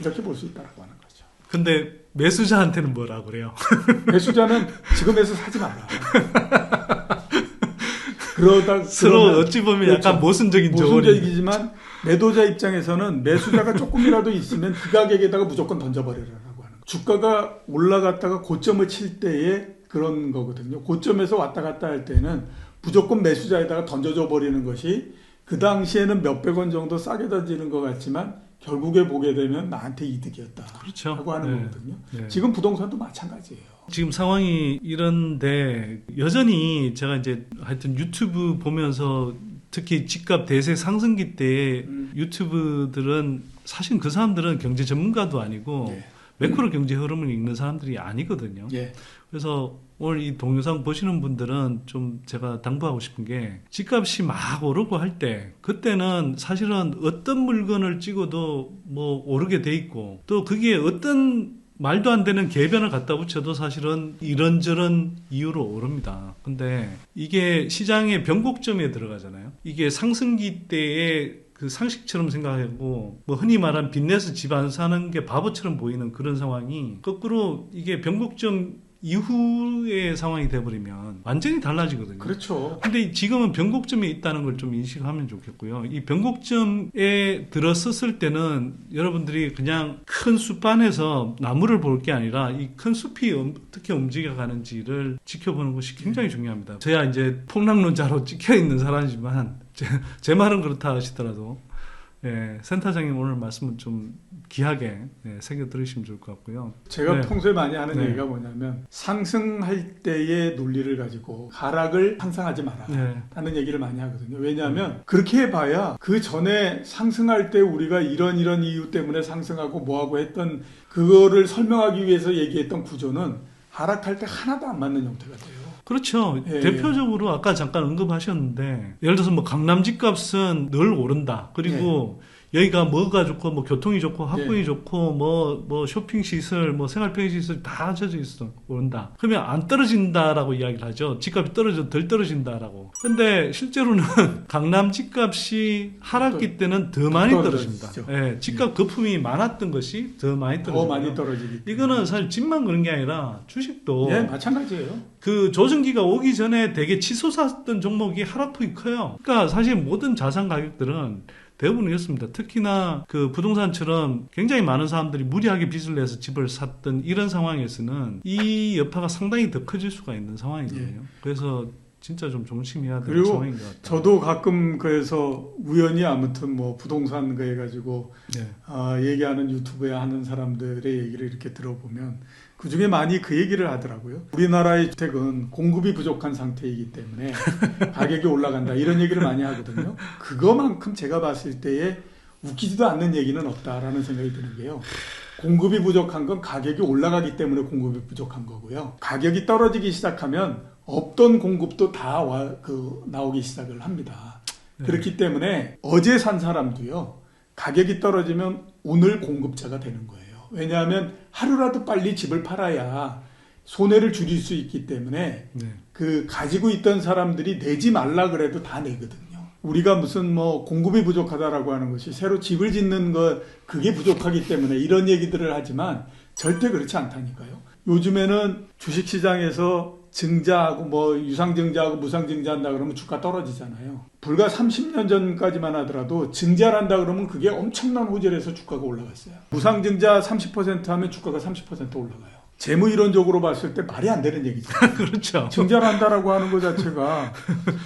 이렇게 볼 수 있다라고 하는 거죠. 근데 매수자한테는 뭐라 그래요? 매수자는 지금에서 사지 마라. 서로 어찌 보면 그렇죠. 약간 모순적인 모순적이지만 매도자 입장에서는 매수자가 조금이라도 있으면 그 가격에다가 무조건 던져버리라고 하는 거예요. 주가가 올라갔다가 고점을 칠 때에 그런 거거든요. 고점에서 왔다 갔다 할 때는 무조건 매수자에다가 던져줘 버리는 것이 그 당시에는 몇백 원 정도 싸게 던지는 것 같지만 결국에 보게 되면 나한테 이득이었다. 그렇죠. 라고 하는 거거든요. 지금 부동산도 마찬가지예요. 지금 상황이 이런데 여전히 제가 이제 하여튼 유튜브 보면서 특히 집값 대세 상승기 때 유튜브들은 사실 그 사람들은 경제 전문가도 아니고 매크로 경제 흐름을 읽는 사람들이 아니거든요. 그래서 오늘 이 동영상 보시는 분들은 좀 제가 당부하고 싶은 게 집값이 막 오르고 할 때 그때는 사실은 어떤 물건을 찍어도 뭐 오르게 돼 있고 또 그게 어떤 말도 안 되는 궤변을 갖다 붙여도 사실은 이런저런 이유로 오릅니다. 근데 이게 시장의 변곡점에 들어가잖아요. 이게 상승기 때의 그 상식처럼 생각하고 뭐 흔히 말하는 빚내서 집 안 사는 게 바보처럼 보이는 그런 상황이 거꾸로 이게 변곡점 이후의 상황이 돼버리면 완전히 달라지거든요. 그렇죠. 근데 지금은 변곡점에 있다는 걸 좀 인식하면 좋겠고요. 이 변곡점에 들어섰을 때는 여러분들이 그냥 큰 숲 안에서 나무를 볼 게 아니라 이 큰 숲이 어떻게 움직여가는지를 지켜보는 것이 굉장히 중요합니다. 저야 이제 폭락론자로 찍혀있는 사람이지만 제 말은 그렇다 하시더라도 센터장님 오늘 말씀은 좀 귀하게 새겨 들으시면 좋을 것 같고요. 제가 평소에 많이 하는 네. 얘기가 뭐냐면 상승할 때의 논리를 가지고 하락을 상상하지 마라 하는 얘기를 많이 하거든요. 왜냐하면 그렇게 해봐야 그 전에 상승할 때 우리가 이런 이유 때문에 상승하고 뭐하고 했던 그거를 설명하기 위해서 얘기했던 구조는 하락할 때 하나도 안 맞는 형태가 돼요. 그렇죠. 예. 대표적으로 아까 잠깐 언급하셨는데 예를 들어서 뭐 강남 집값은 늘 오른다. 그리고 여기가 뭐가 좋고 뭐 교통이 좋고 학군이 좋고 뭐 쇼핑 시설 뭐 생활 편의 시설 다 갖춰져 있어 오른다. 그러면 안 떨어진다라고 이야기를 하죠. 집값이 덜 떨어진다라고. 근데 실제로는 강남 집값이 하락기 때는 더 많이 떨어집니다. 집값 거품이 많았던 것이 더 많이 떨어집니다. 더 많이 떨어지기. 이거는 사실 집만 그런 게 아니라 주식도 마찬가지예요. 그 조정기가 오기 전에 되게 치솟았던 종목이 하락폭이 커요. 그러니까 사실 모든 자산 가격들은 대부분 이렇습니다. 특히나 그 부동산처럼 굉장히 많은 사람들이 무리하게 빚을 내서 집을 샀던 이런 상황에서는 이 여파가 상당히 더 커질 수가 있는 상황이거든요. 그래서 진짜 좀 조심해야 되는 상황인 것 같아요. 저도 가끔 그래서 우연히 아무튼 뭐 부동산 거 해가지고 얘기하는 유튜브에 하는 사람들의 얘기를 이렇게 들어보면 그 중에 많이 그 얘기를 하더라고요. 우리나라의 주택은 공급이 부족한 상태이기 때문에 가격이 올라간다 이런 얘기를 많이 하거든요. 그거만큼 제가 봤을 때에 웃기지도 않는 얘기는 없다라는 생각이 드는 게요. 공급이 부족한 건 가격이 올라가기 때문에 공급이 부족한 거고요. 가격이 떨어지기 시작하면 없던 공급도 다 나오기 시작을 합니다. 그렇기 때문에 어제 산 사람도요. 가격이 떨어지면 오늘 공급자가 되는 거예요. 왜냐하면 하루라도 빨리 집을 팔아야 손해를 줄일 수 있기 때문에 그 가지고 있던 사람들이 내지 말라 그래도 다 내거든요. 우리가 무슨 뭐 공급이 부족하다라고 하는 것이 새로 집을 짓는 것 그게 부족하기 때문에 이런 얘기들을 하지만 절대 그렇지 않다니까요. 요즘에는 주식시장에서 증자하고 뭐 유상증자하고 무상증자한다 그러면 주가 떨어지잖아요. 불과 30년 전까지만 하더라도 증자를 한다 그러면 그게 엄청난 호재에서 주가가 올라갔어요. 무상증자 30% 하면 주가가 30% 올라가요. 재무이론적으로 봤을 때 말이 안 되는 얘기죠. 그렇죠. 증자를 한다라고 하는 것 자체가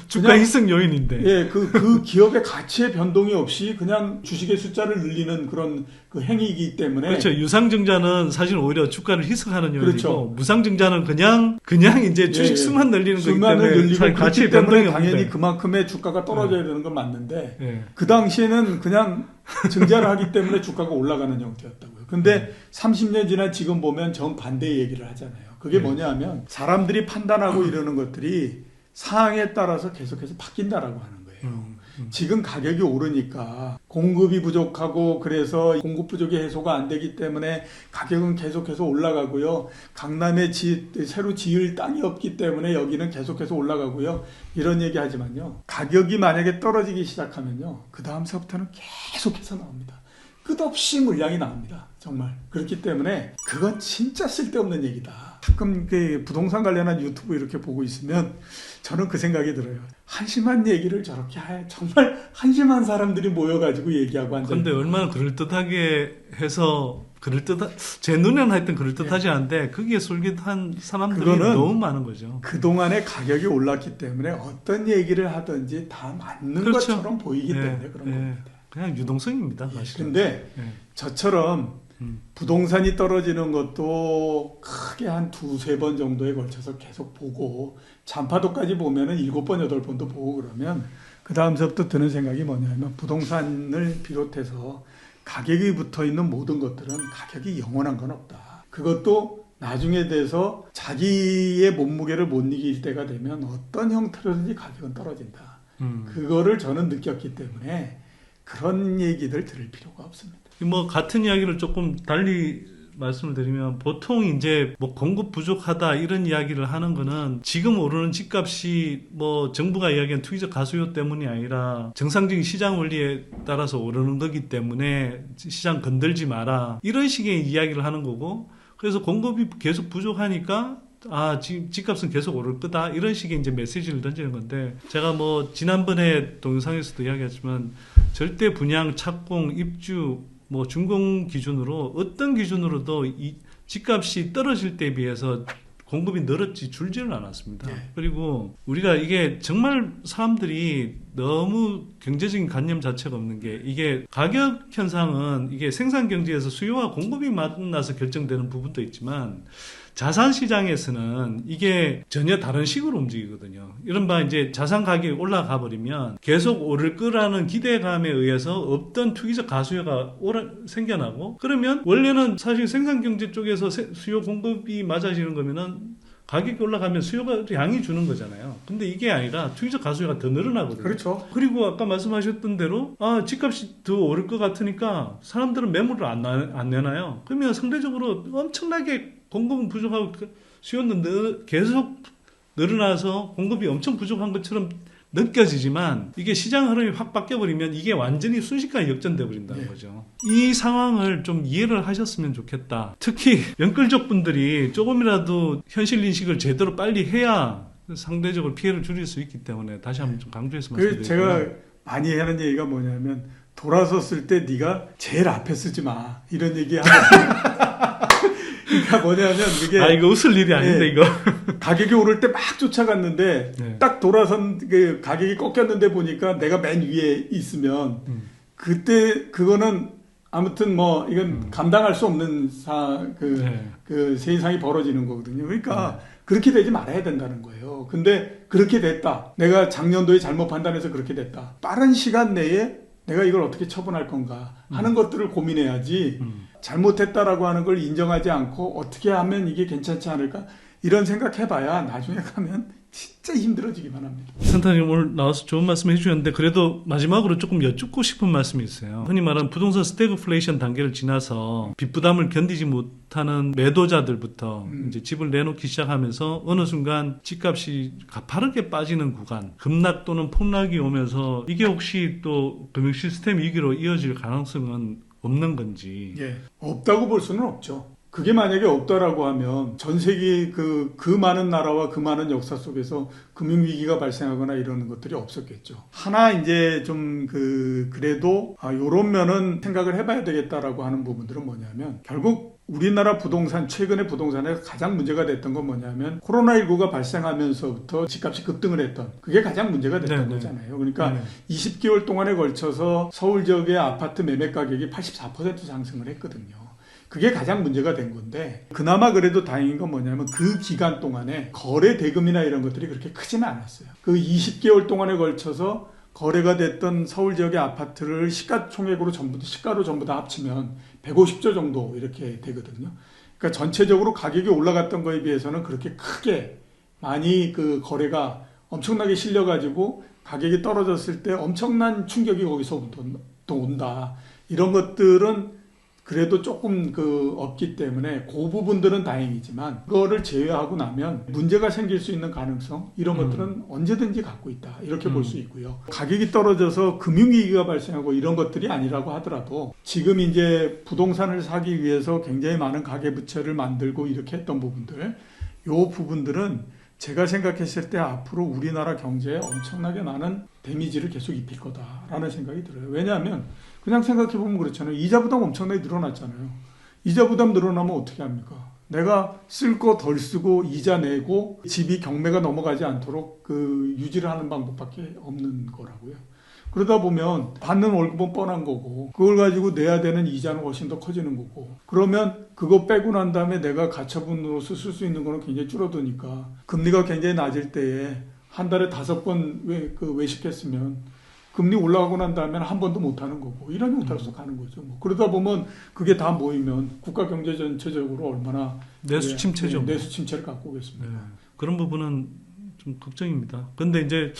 주가 희석 요인인데. 그 기업의 가치의 변동이 없이 그냥 주식의 숫자를 늘리는 그런 그 행위이기 때문에 그렇죠. 유상증자는 사실 오히려 주가를 희석하는 요인이고 그렇죠. 무상증자는 그냥 이제 주식 수만 늘리는 거기 때문에 늘리고 가치의 그렇기 때문에 변동이 당연히 없는데. 그만큼의 주가가 떨어져야 되는 건 맞는데 그 당시에는 그냥 증자를 하기 때문에 주가가 올라가는 형태였다고요. 근데 30년 지난 지금 보면 정반대의 얘기를 하잖아요. 그게 뭐냐 하면 사람들이 판단하고 이러는 것들이 상황에 따라서 계속해서 바뀐다라고 하는 거예요. 지금 가격이 오르니까 공급이 부족하고 그래서 공급 부족이 해소가 안 되기 때문에 가격은 계속해서 올라가고요. 강남에 새로 지을 땅이 없기 때문에 여기는 계속해서 올라가고요. 이런 얘기 하지만요. 가격이 만약에 떨어지기 시작하면요. 그 다음서부터는 계속해서 나옵니다. 끝없이 물량이 나옵니다. 정말. 그렇기 때문에 그건 진짜 쓸데없는 얘기다. 가끔 그 부동산 관련한 유튜브 이렇게 보고 있으면 저는 그 생각이 들어요. 한심한 얘기를 저렇게 정말 한심한 사람들이 모여가지고 얘기하고 앉아. 근데 얼마나 그럴듯하게 해서 제 눈에는 하여튼 그럴듯하지 않은데 거기에 솔깃한 사람들이 너무 많은 거죠. 그동안에 가격이 올랐기 때문에 어떤 얘기를 하든지 다 맞는 것처럼 보이기 때문에 그런 겁니다. 그냥 유동성입니다. 사실은. 근데 저처럼 부동산이 떨어지는 것도 크게 한 2-3번 정도에 걸쳐서 계속 보고 잔파도까지 보면은 7번, 8번도 보고 그러면 그 다음서부터 드는 생각이 뭐냐면 부동산을 비롯해서 가격이 붙어있는 모든 것들은 가격이 영원한 건 없다. 그것도 나중에 돼서 자기의 몸무게를 못 이길 때가 되면 어떤 형태로든지 가격은 떨어진다. 그거를 저는 느꼈기 때문에 그런 얘기들 들을 필요가 없습니다. 뭐 같은 이야기를 조금 달리 말씀을 드리면 보통 이제 뭐 공급 부족하다 이런 이야기를 하는 거는 지금 오르는 집값이 뭐 정부가 이야기한 투기적 가수요 때문이 아니라 정상적인 시장 원리에 따라서 오르는 거기 때문에 시장 건들지 마라 이런 식의 이야기를 하는 거고 그래서 공급이 계속 부족하니까 지금 집값은 계속 오를 거다 이런 식의 이제 메시지를 던지는 건데 제가 뭐 지난번에 동영상에서도 이야기했지만 절대 분양, 착공, 입주 뭐 준공 기준으로 어떤 기준으로도 이 집값이 떨어질 때에 비해서 공급이 늘었지 줄지는 않았습니다. 네. 그리고 우리가 이게 정말 사람들이 너무 경제적인 관념 자체가 없는 게 이게 가격 현상은 이게 생산 경제에서 수요와 공급이 만나서 결정되는 부분도 있지만 자산 시장에서는 이게 전혀 다른 식으로 움직이거든요. 이른바 이제 자산 가격이 올라가 버리면 계속 오를 거라는 기대감에 의해서 없던 투기적 가수요가 생겨나고 그러면 원래는 사실 생산 경제 쪽에서 수요 공급이 맞아지는 거면은 가격이 올라가면 수요가 양이 주는 거잖아요. 근데 이게 아니라 투기적 가수요가 더 늘어나거든요. 그렇죠. 그리고 아까 말씀하셨던 대로 집값이 더 오를 것 같으니까 사람들은 매물을 안 내놔요. 그러면 상대적으로 엄청나게 공급은 부족하고 수요는 계속 늘어나서 공급이 엄청 부족한 것처럼 느껴지지만 이게 시장 흐름이 확 바뀌어버리면 이게 완전히 순식간에 역전돼 버린다는 네. 거죠. 이 상황을 좀 이해를 하셨으면 좋겠다. 특히 연끌족 분들이 조금이라도 현실 인식을 제대로 빨리 해야 상대적으로 피해를 줄일 수 있기 때문에 다시 한번 좀 강조해서 말씀드리고요. 제가 많이 하는 얘기가 뭐냐면 돌아섰을 때 네가 제일 앞에 쓰지 마 이런 얘기 하는 그러니까 뭐냐면 그게 이거 웃을 일이 아닌데 네. 이거 가격이 오를 때 막 쫓아갔는데 네. 딱 돌아선 그 가격이 꺾였는데 보니까 내가 맨 위에 있으면 그때 그거는 아무튼 뭐 이건 감당할 수 없는 그 세상이 벌어지는 거거든요. 그러니까 그렇게 되지 말아야 된다는 거예요. 근데 그렇게 됐다. 내가 작년도에 잘못 판단해서 그렇게 됐다. 빠른 시간 내에 내가 이걸 어떻게 처분할 건가 하는 것들을 고민해야지 잘못했다라고 하는 걸 인정하지 않고 어떻게 하면 이게 괜찮지 않을까 이런 생각해봐야 나중에 가면 진짜 힘들어지기만 합니다. 센터님 오늘 나와서 좋은 말씀 해주셨는데 그래도 마지막으로 조금 여쭙고 싶은 말씀이 있어요. 흔히 말하는 부동산 스태그플레이션 단계를 지나서 빚부담을 견디지 못하는 매도자들부터 이제 집을 내놓기 시작하면서 어느 순간 집값이 가파르게 빠지는 구간, 급락 또는 폭락이 오면서 이게 혹시 또 금융 시스템 위기로 이어질 가능성은 없는 건지. 예, 없다고 볼 수는 없죠. 그게 만약에 없다라고 하면 전 세계 그 많은 나라와 그 많은 역사 속에서 금융위기가 발생하거나 이러는 것들이 없었겠죠. 하나 이제 좀 그래도 요런 면은 생각을 해봐야 되겠다라고 하는 부분들은 뭐냐면 결국 우리나라 부동산, 최근에 부동산에 가장 문제가 됐던 건 뭐냐면 코로나19가 발생하면서부터 집값이 급등을 했던 그게 가장 문제가 됐던 거잖아요. 그러니까 20개월 동안에 걸쳐서 서울 지역의 아파트 매매 가격이 84% 상승을 했거든요. 그게 가장 문제가 된 건데 그나마 그래도 다행인 건 뭐냐면 그 기간 동안에 거래 대금이나 이런 것들이 그렇게 크지는 않았어요. 그 20개월 동안에 걸쳐서 거래가 됐던 서울 지역의 아파트를 시가총액으로 시가로 전부 다 합치면 150조 정도 이렇게 되거든요. 그러니까 전체적으로 가격이 올라갔던 거에 비해서는 그렇게 크게 많이 그 거래가 엄청나게 실려가지고 가격이 떨어졌을 때 엄청난 충격이 거기서 또 온다. 이런 것들은 그래도 조금 없기 때문에 그 부분들은 다행이지만 그거를 제외하고 나면 문제가 생길 수 있는 가능성 이런 것들은 언제든지 갖고 있다 이렇게 볼 수 있고요. 가격이 떨어져서 금융위기가 발생하고 이런 것들이 아니라고 하더라도 지금 이제 부동산을 사기 위해서 굉장히 많은 가계부채를 만들고 이렇게 했던 부분들 요 부분들은 제가 생각했을 때 앞으로 우리나라 경제에 엄청나게 많은 데미지를 계속 입힐 거다라는 생각이 들어요. 왜냐하면 그냥 생각해보면 그렇잖아요. 이자 부담 엄청나게 늘어났잖아요. 이자 부담 늘어나면 어떻게 합니까? 내가 쓸 거 덜 쓰고 이자 내고 집이 경매가 넘어가지 않도록 유지를 하는 방법밖에 없는 거라고요. 그러다 보면 받는 월급은 뻔한 거고 그걸 가지고 내야 되는 이자는 훨씬 더 커지는 거고 그러면 그거 빼고 난 다음에 내가 가처분으로서 쓸 수 있는 거는 굉장히 줄어드니까 금리가 굉장히 낮을 때에 한 달에 5번 외식했으면 금리 올라가고 난 다음에는 한 번도 못 하는 거고 이런 형태로서 가는 거죠. 그러다 보면 그게 다 모이면 국가 경제 전체적으로 얼마나 내수 침체죠. 내수 침체를 갖고 오겠습니다. 그런 부분은 좀 걱정입니다. 근데 이제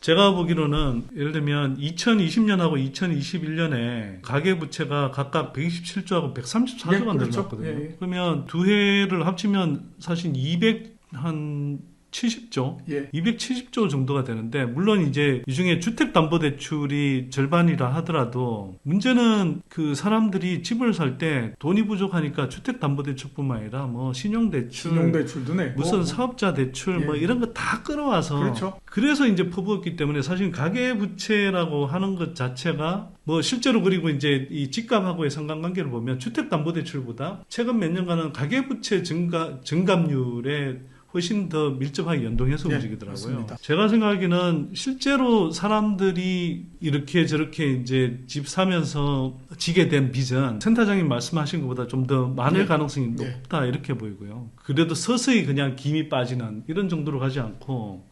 제가 보기로는 예를 들면 2020년하고 2021년에 가계부채가 각각 127조하고 134조가 늘어났거든요. 예. 그러면 두 해를 합치면 사실 200한 270조, 예. 270조 정도가 되는데 물론 이제 이 중에 주택담보대출이 절반이라 하더라도 문제는 그 사람들이 집을 살 때 돈이 부족하니까 주택담보대출뿐만 아니라 뭐 신용대출도 내고 무슨 사업자 대출 예. 뭐 이런 거 다 끌어와서 그렇죠. 그래서 이제 퍼부었기 때문에 사실 가계부채라고 하는 것 자체가 뭐 실제로 그리고 이제 이 집값하고의 상관관계를 보면 주택담보대출보다 최근 몇 년간은 가계부채 증감률에 훨씬 더 밀접하게 연동해서 네, 움직이더라고요. 맞습니다. 제가 생각하기는 실제로 사람들이 이렇게 저렇게 이제 집 사면서 지게 된 빚은 센터장님 말씀하신 것보다 좀 더 많을 네. 가능성이 네. 높다 이렇게 보이고요. 그래도 서서히 그냥 김이 빠지는 이런 정도로 가지 않고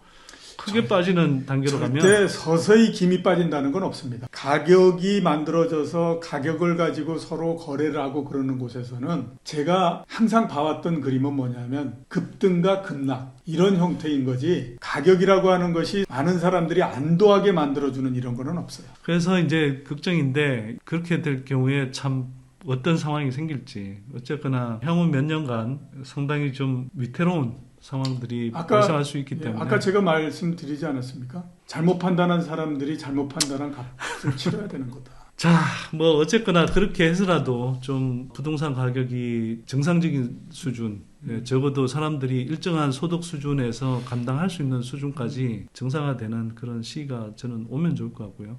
크게 빠지는 단계로 가면 절대 서서히 김이 빠진다는 건 없습니다. 가격이 만들어져서 가격을 가지고 서로 거래를 하고 그러는 곳에서는 제가 항상 봐왔던 그림은 뭐냐면 급등과 급락 이런 형태인 거지 가격이라고 하는 것이 많은 사람들이 안도하게 만들어주는 이런 거는 없어요. 그래서 이제 걱정인데 그렇게 될 경우에 참 어떤 상황이 생길지 어쨌거나 향후 몇 년간 상당히 좀 위태로운 상황들이 발생할 수 있기 때문에 아까 제가 말씀드리지 않았습니까? 잘못 판단한 사람들이 잘못 판단한 값을 치러야 되는 거다. 자, 뭐 어쨌거나 그렇게 해서라도 좀 부동산 가격이 정상적인 수준, 적어도 사람들이 일정한 소득 수준에서 감당할 수 있는 수준까지 정상화되는 그런 시기가 저는 오면 좋을 것 같고요.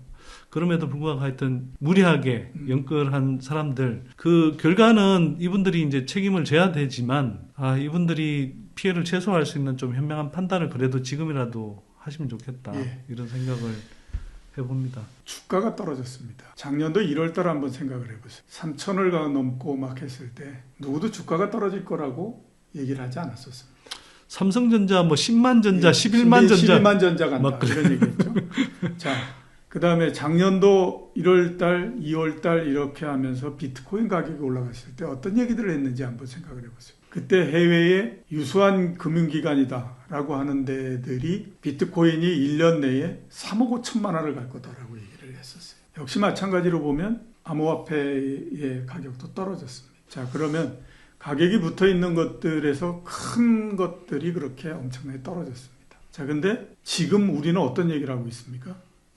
그럼에도 불구하고 하여튼 무리하게 연끌한 사람들 그 결과는 이분들이 이제 책임을 져야 되지만 이분들이 피해를 최소화할 수 있는 좀 현명한 판단을 그래도 지금이라도 하시면 좋겠다. 예. 이런 생각을 해봅니다. 주가가 떨어졌습니다. 작년도 1월달 한번 생각을 해보세요. 3,000을 넘고 막 했을 때 누구도 주가가 떨어질 거라고 얘기를 하지 않았었습니다. 삼성전자 뭐 10만 전자, 예, 11만 전자 11만 전자 간다. 막 이런 얘기했죠. 자, 그 다음에 작년도 1월달, 2월달 이렇게 하면서 비트코인 가격이 올라갔을 때 어떤 얘기들을 했는지 한번 생각을 해보세요. 그때 해외에 유수한 금융기관이다라고 하는 데들이 비트코인이 1년 내에 3억 5천만 원을 갈 거다라고 얘기를 했었어요. 역시 마찬가지로 보면 암호화폐의 가격도 떨어졌습니다. 자, 그러면 가격이 붙어 있는 것들에서 큰 것들이 그렇게 엄청나게 떨어졌습니다. 자, 근데 지금 우리는 어떤 얘기를 하고 있습니까?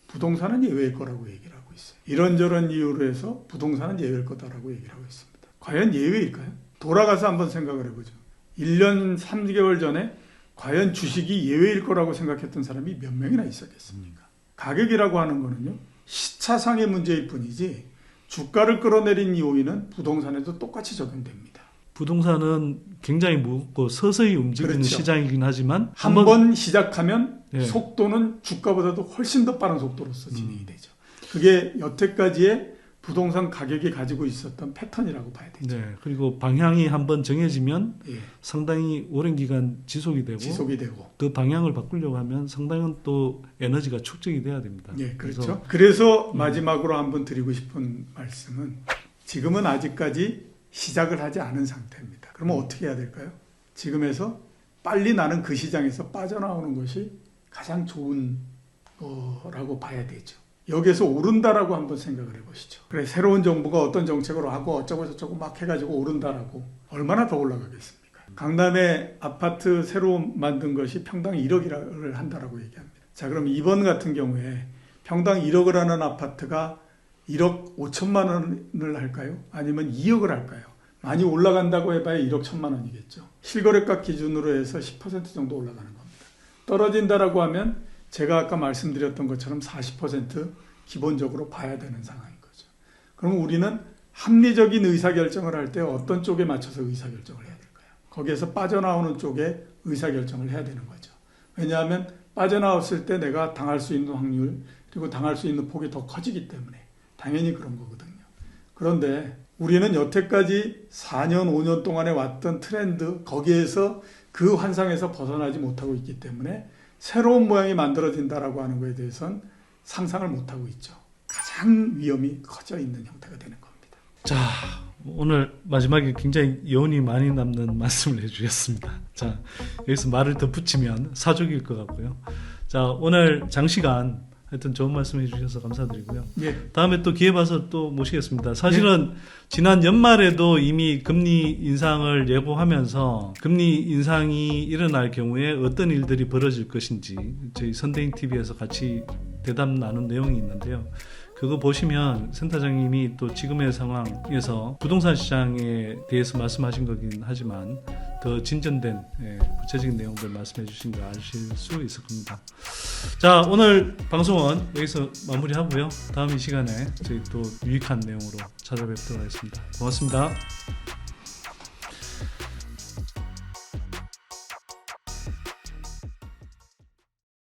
부동산은 예외일 거라고 얘기를 하고 있어요. 이런저런 이유로 해서 부동산은 예외일 거다라고 얘기를 하고 있습니다. 과연 예외일까요? 돌아가서 한번 생각을 해보죠. 1년 3개월 전에 과연 주식이 예외일 거라고 생각했던 사람이 몇 명이나 있었겠습니까? 가격이라고 하는 거는요. 시차상의 문제일 뿐이지 주가를 끌어내린 요인은 부동산에도 똑같이 적용됩니다. 부동산은 굉장히 무겁고 서서히 움직이는 그렇죠. 시장이긴 하지만 한번 시작하면 예. 속도는 주가보다도 훨씬 더 빠른 속도로서 진행이 되죠. 그게 여태까지의 부동산 가격이 가지고 있었던 패턴이라고 봐야 되죠. 네, 그리고 방향이 한번 정해지면 예, 상당히 오랜 기간 지속이 되고 그 방향을 바꾸려고 하면 상당한 또 에너지가 축적이 돼야 됩니다. 예, 그렇죠. 그래서 마지막으로 한번 드리고 싶은 말씀은 지금은 아직까지 시작을 하지 않은 상태입니다. 그러면 어떻게 해야 될까요? 지금에서 빨리 나는 그 시장에서 빠져나오는 것이 가장 좋은 거라고 봐야 되죠. 여기에서 오른다라고 한번 생각을 해보시죠. 그래, 새로운 정부가 어떤 정책으로 하고 어쩌고 저쩌고 막 해가지고 오른다라고 얼마나 더 올라가겠습니까? 강남에 아파트 새로 만든 것이 평당 1억을 한다라고 얘기합니다. 자, 그럼 이번 같은 경우에 평당 1억을 하는 아파트가 1억 5천만 원을 할까요? 아니면 2억을 할까요? 많이 올라간다고 해봐야 1억 1천만 원이겠죠. 실거래가 기준으로 해서 10% 정도 올라가는 겁니다. 떨어진다라고 하면 제가 아까 말씀드렸던 것처럼 40% 기본적으로 봐야 되는 상황인 거죠. 그럼 우리는 합리적인 의사결정을 할 때 어떤 쪽에 맞춰서 의사결정을 해야 될까요? 거기에서 빠져나오는 쪽에 의사결정을 해야 되는 거죠. 왜냐하면 빠져나왔을 때 내가 당할 수 있는 확률 그리고 당할 수 있는 폭이 더 커지기 때문에 당연히 그런 거거든요. 그런데 우리는 여태까지 4년, 5년 동안에 왔던 트렌드 거기에서 그 환상에서 벗어나지 못하고 있기 때문에 새로운 모양이 만들어진다라고 하는 것에 대해서는 상상을 못하고 있죠. 가장 위험이 커져 있는 형태가 되는 겁니다. 자, 오늘 마지막에 굉장히 여운이 많이 남는 말씀을 해주셨습니다. 자, 여기서 말을 더 붙이면 사족일 것 같고요. 자, 오늘 장시간 하여튼 좋은 말씀 해주셔서 감사드리고요. 예. 다음에 또 기회 봐서 또 모시겠습니다. 사실은 지난 연말에도 이미 금리 인상을 예고하면서 금리 인상이 일어날 경우에 어떤 일들이 벌어질 것인지 저희 선대인 TV에서 같이 대담 나눈 내용이 있는데요. 그거 보시면 센터장님이 또 지금의 상황에서 부동산 시장에 대해서 말씀하신 거긴 하지만 더 진전된 구체적인 내용들 말씀해 주신 거 아실 수 있을 겁니다. 자, 오늘 방송은 여기서 마무리하고요. 다음 이 시간에 저희 또 유익한 내용으로 찾아뵙도록 하겠습니다. 고맙습니다.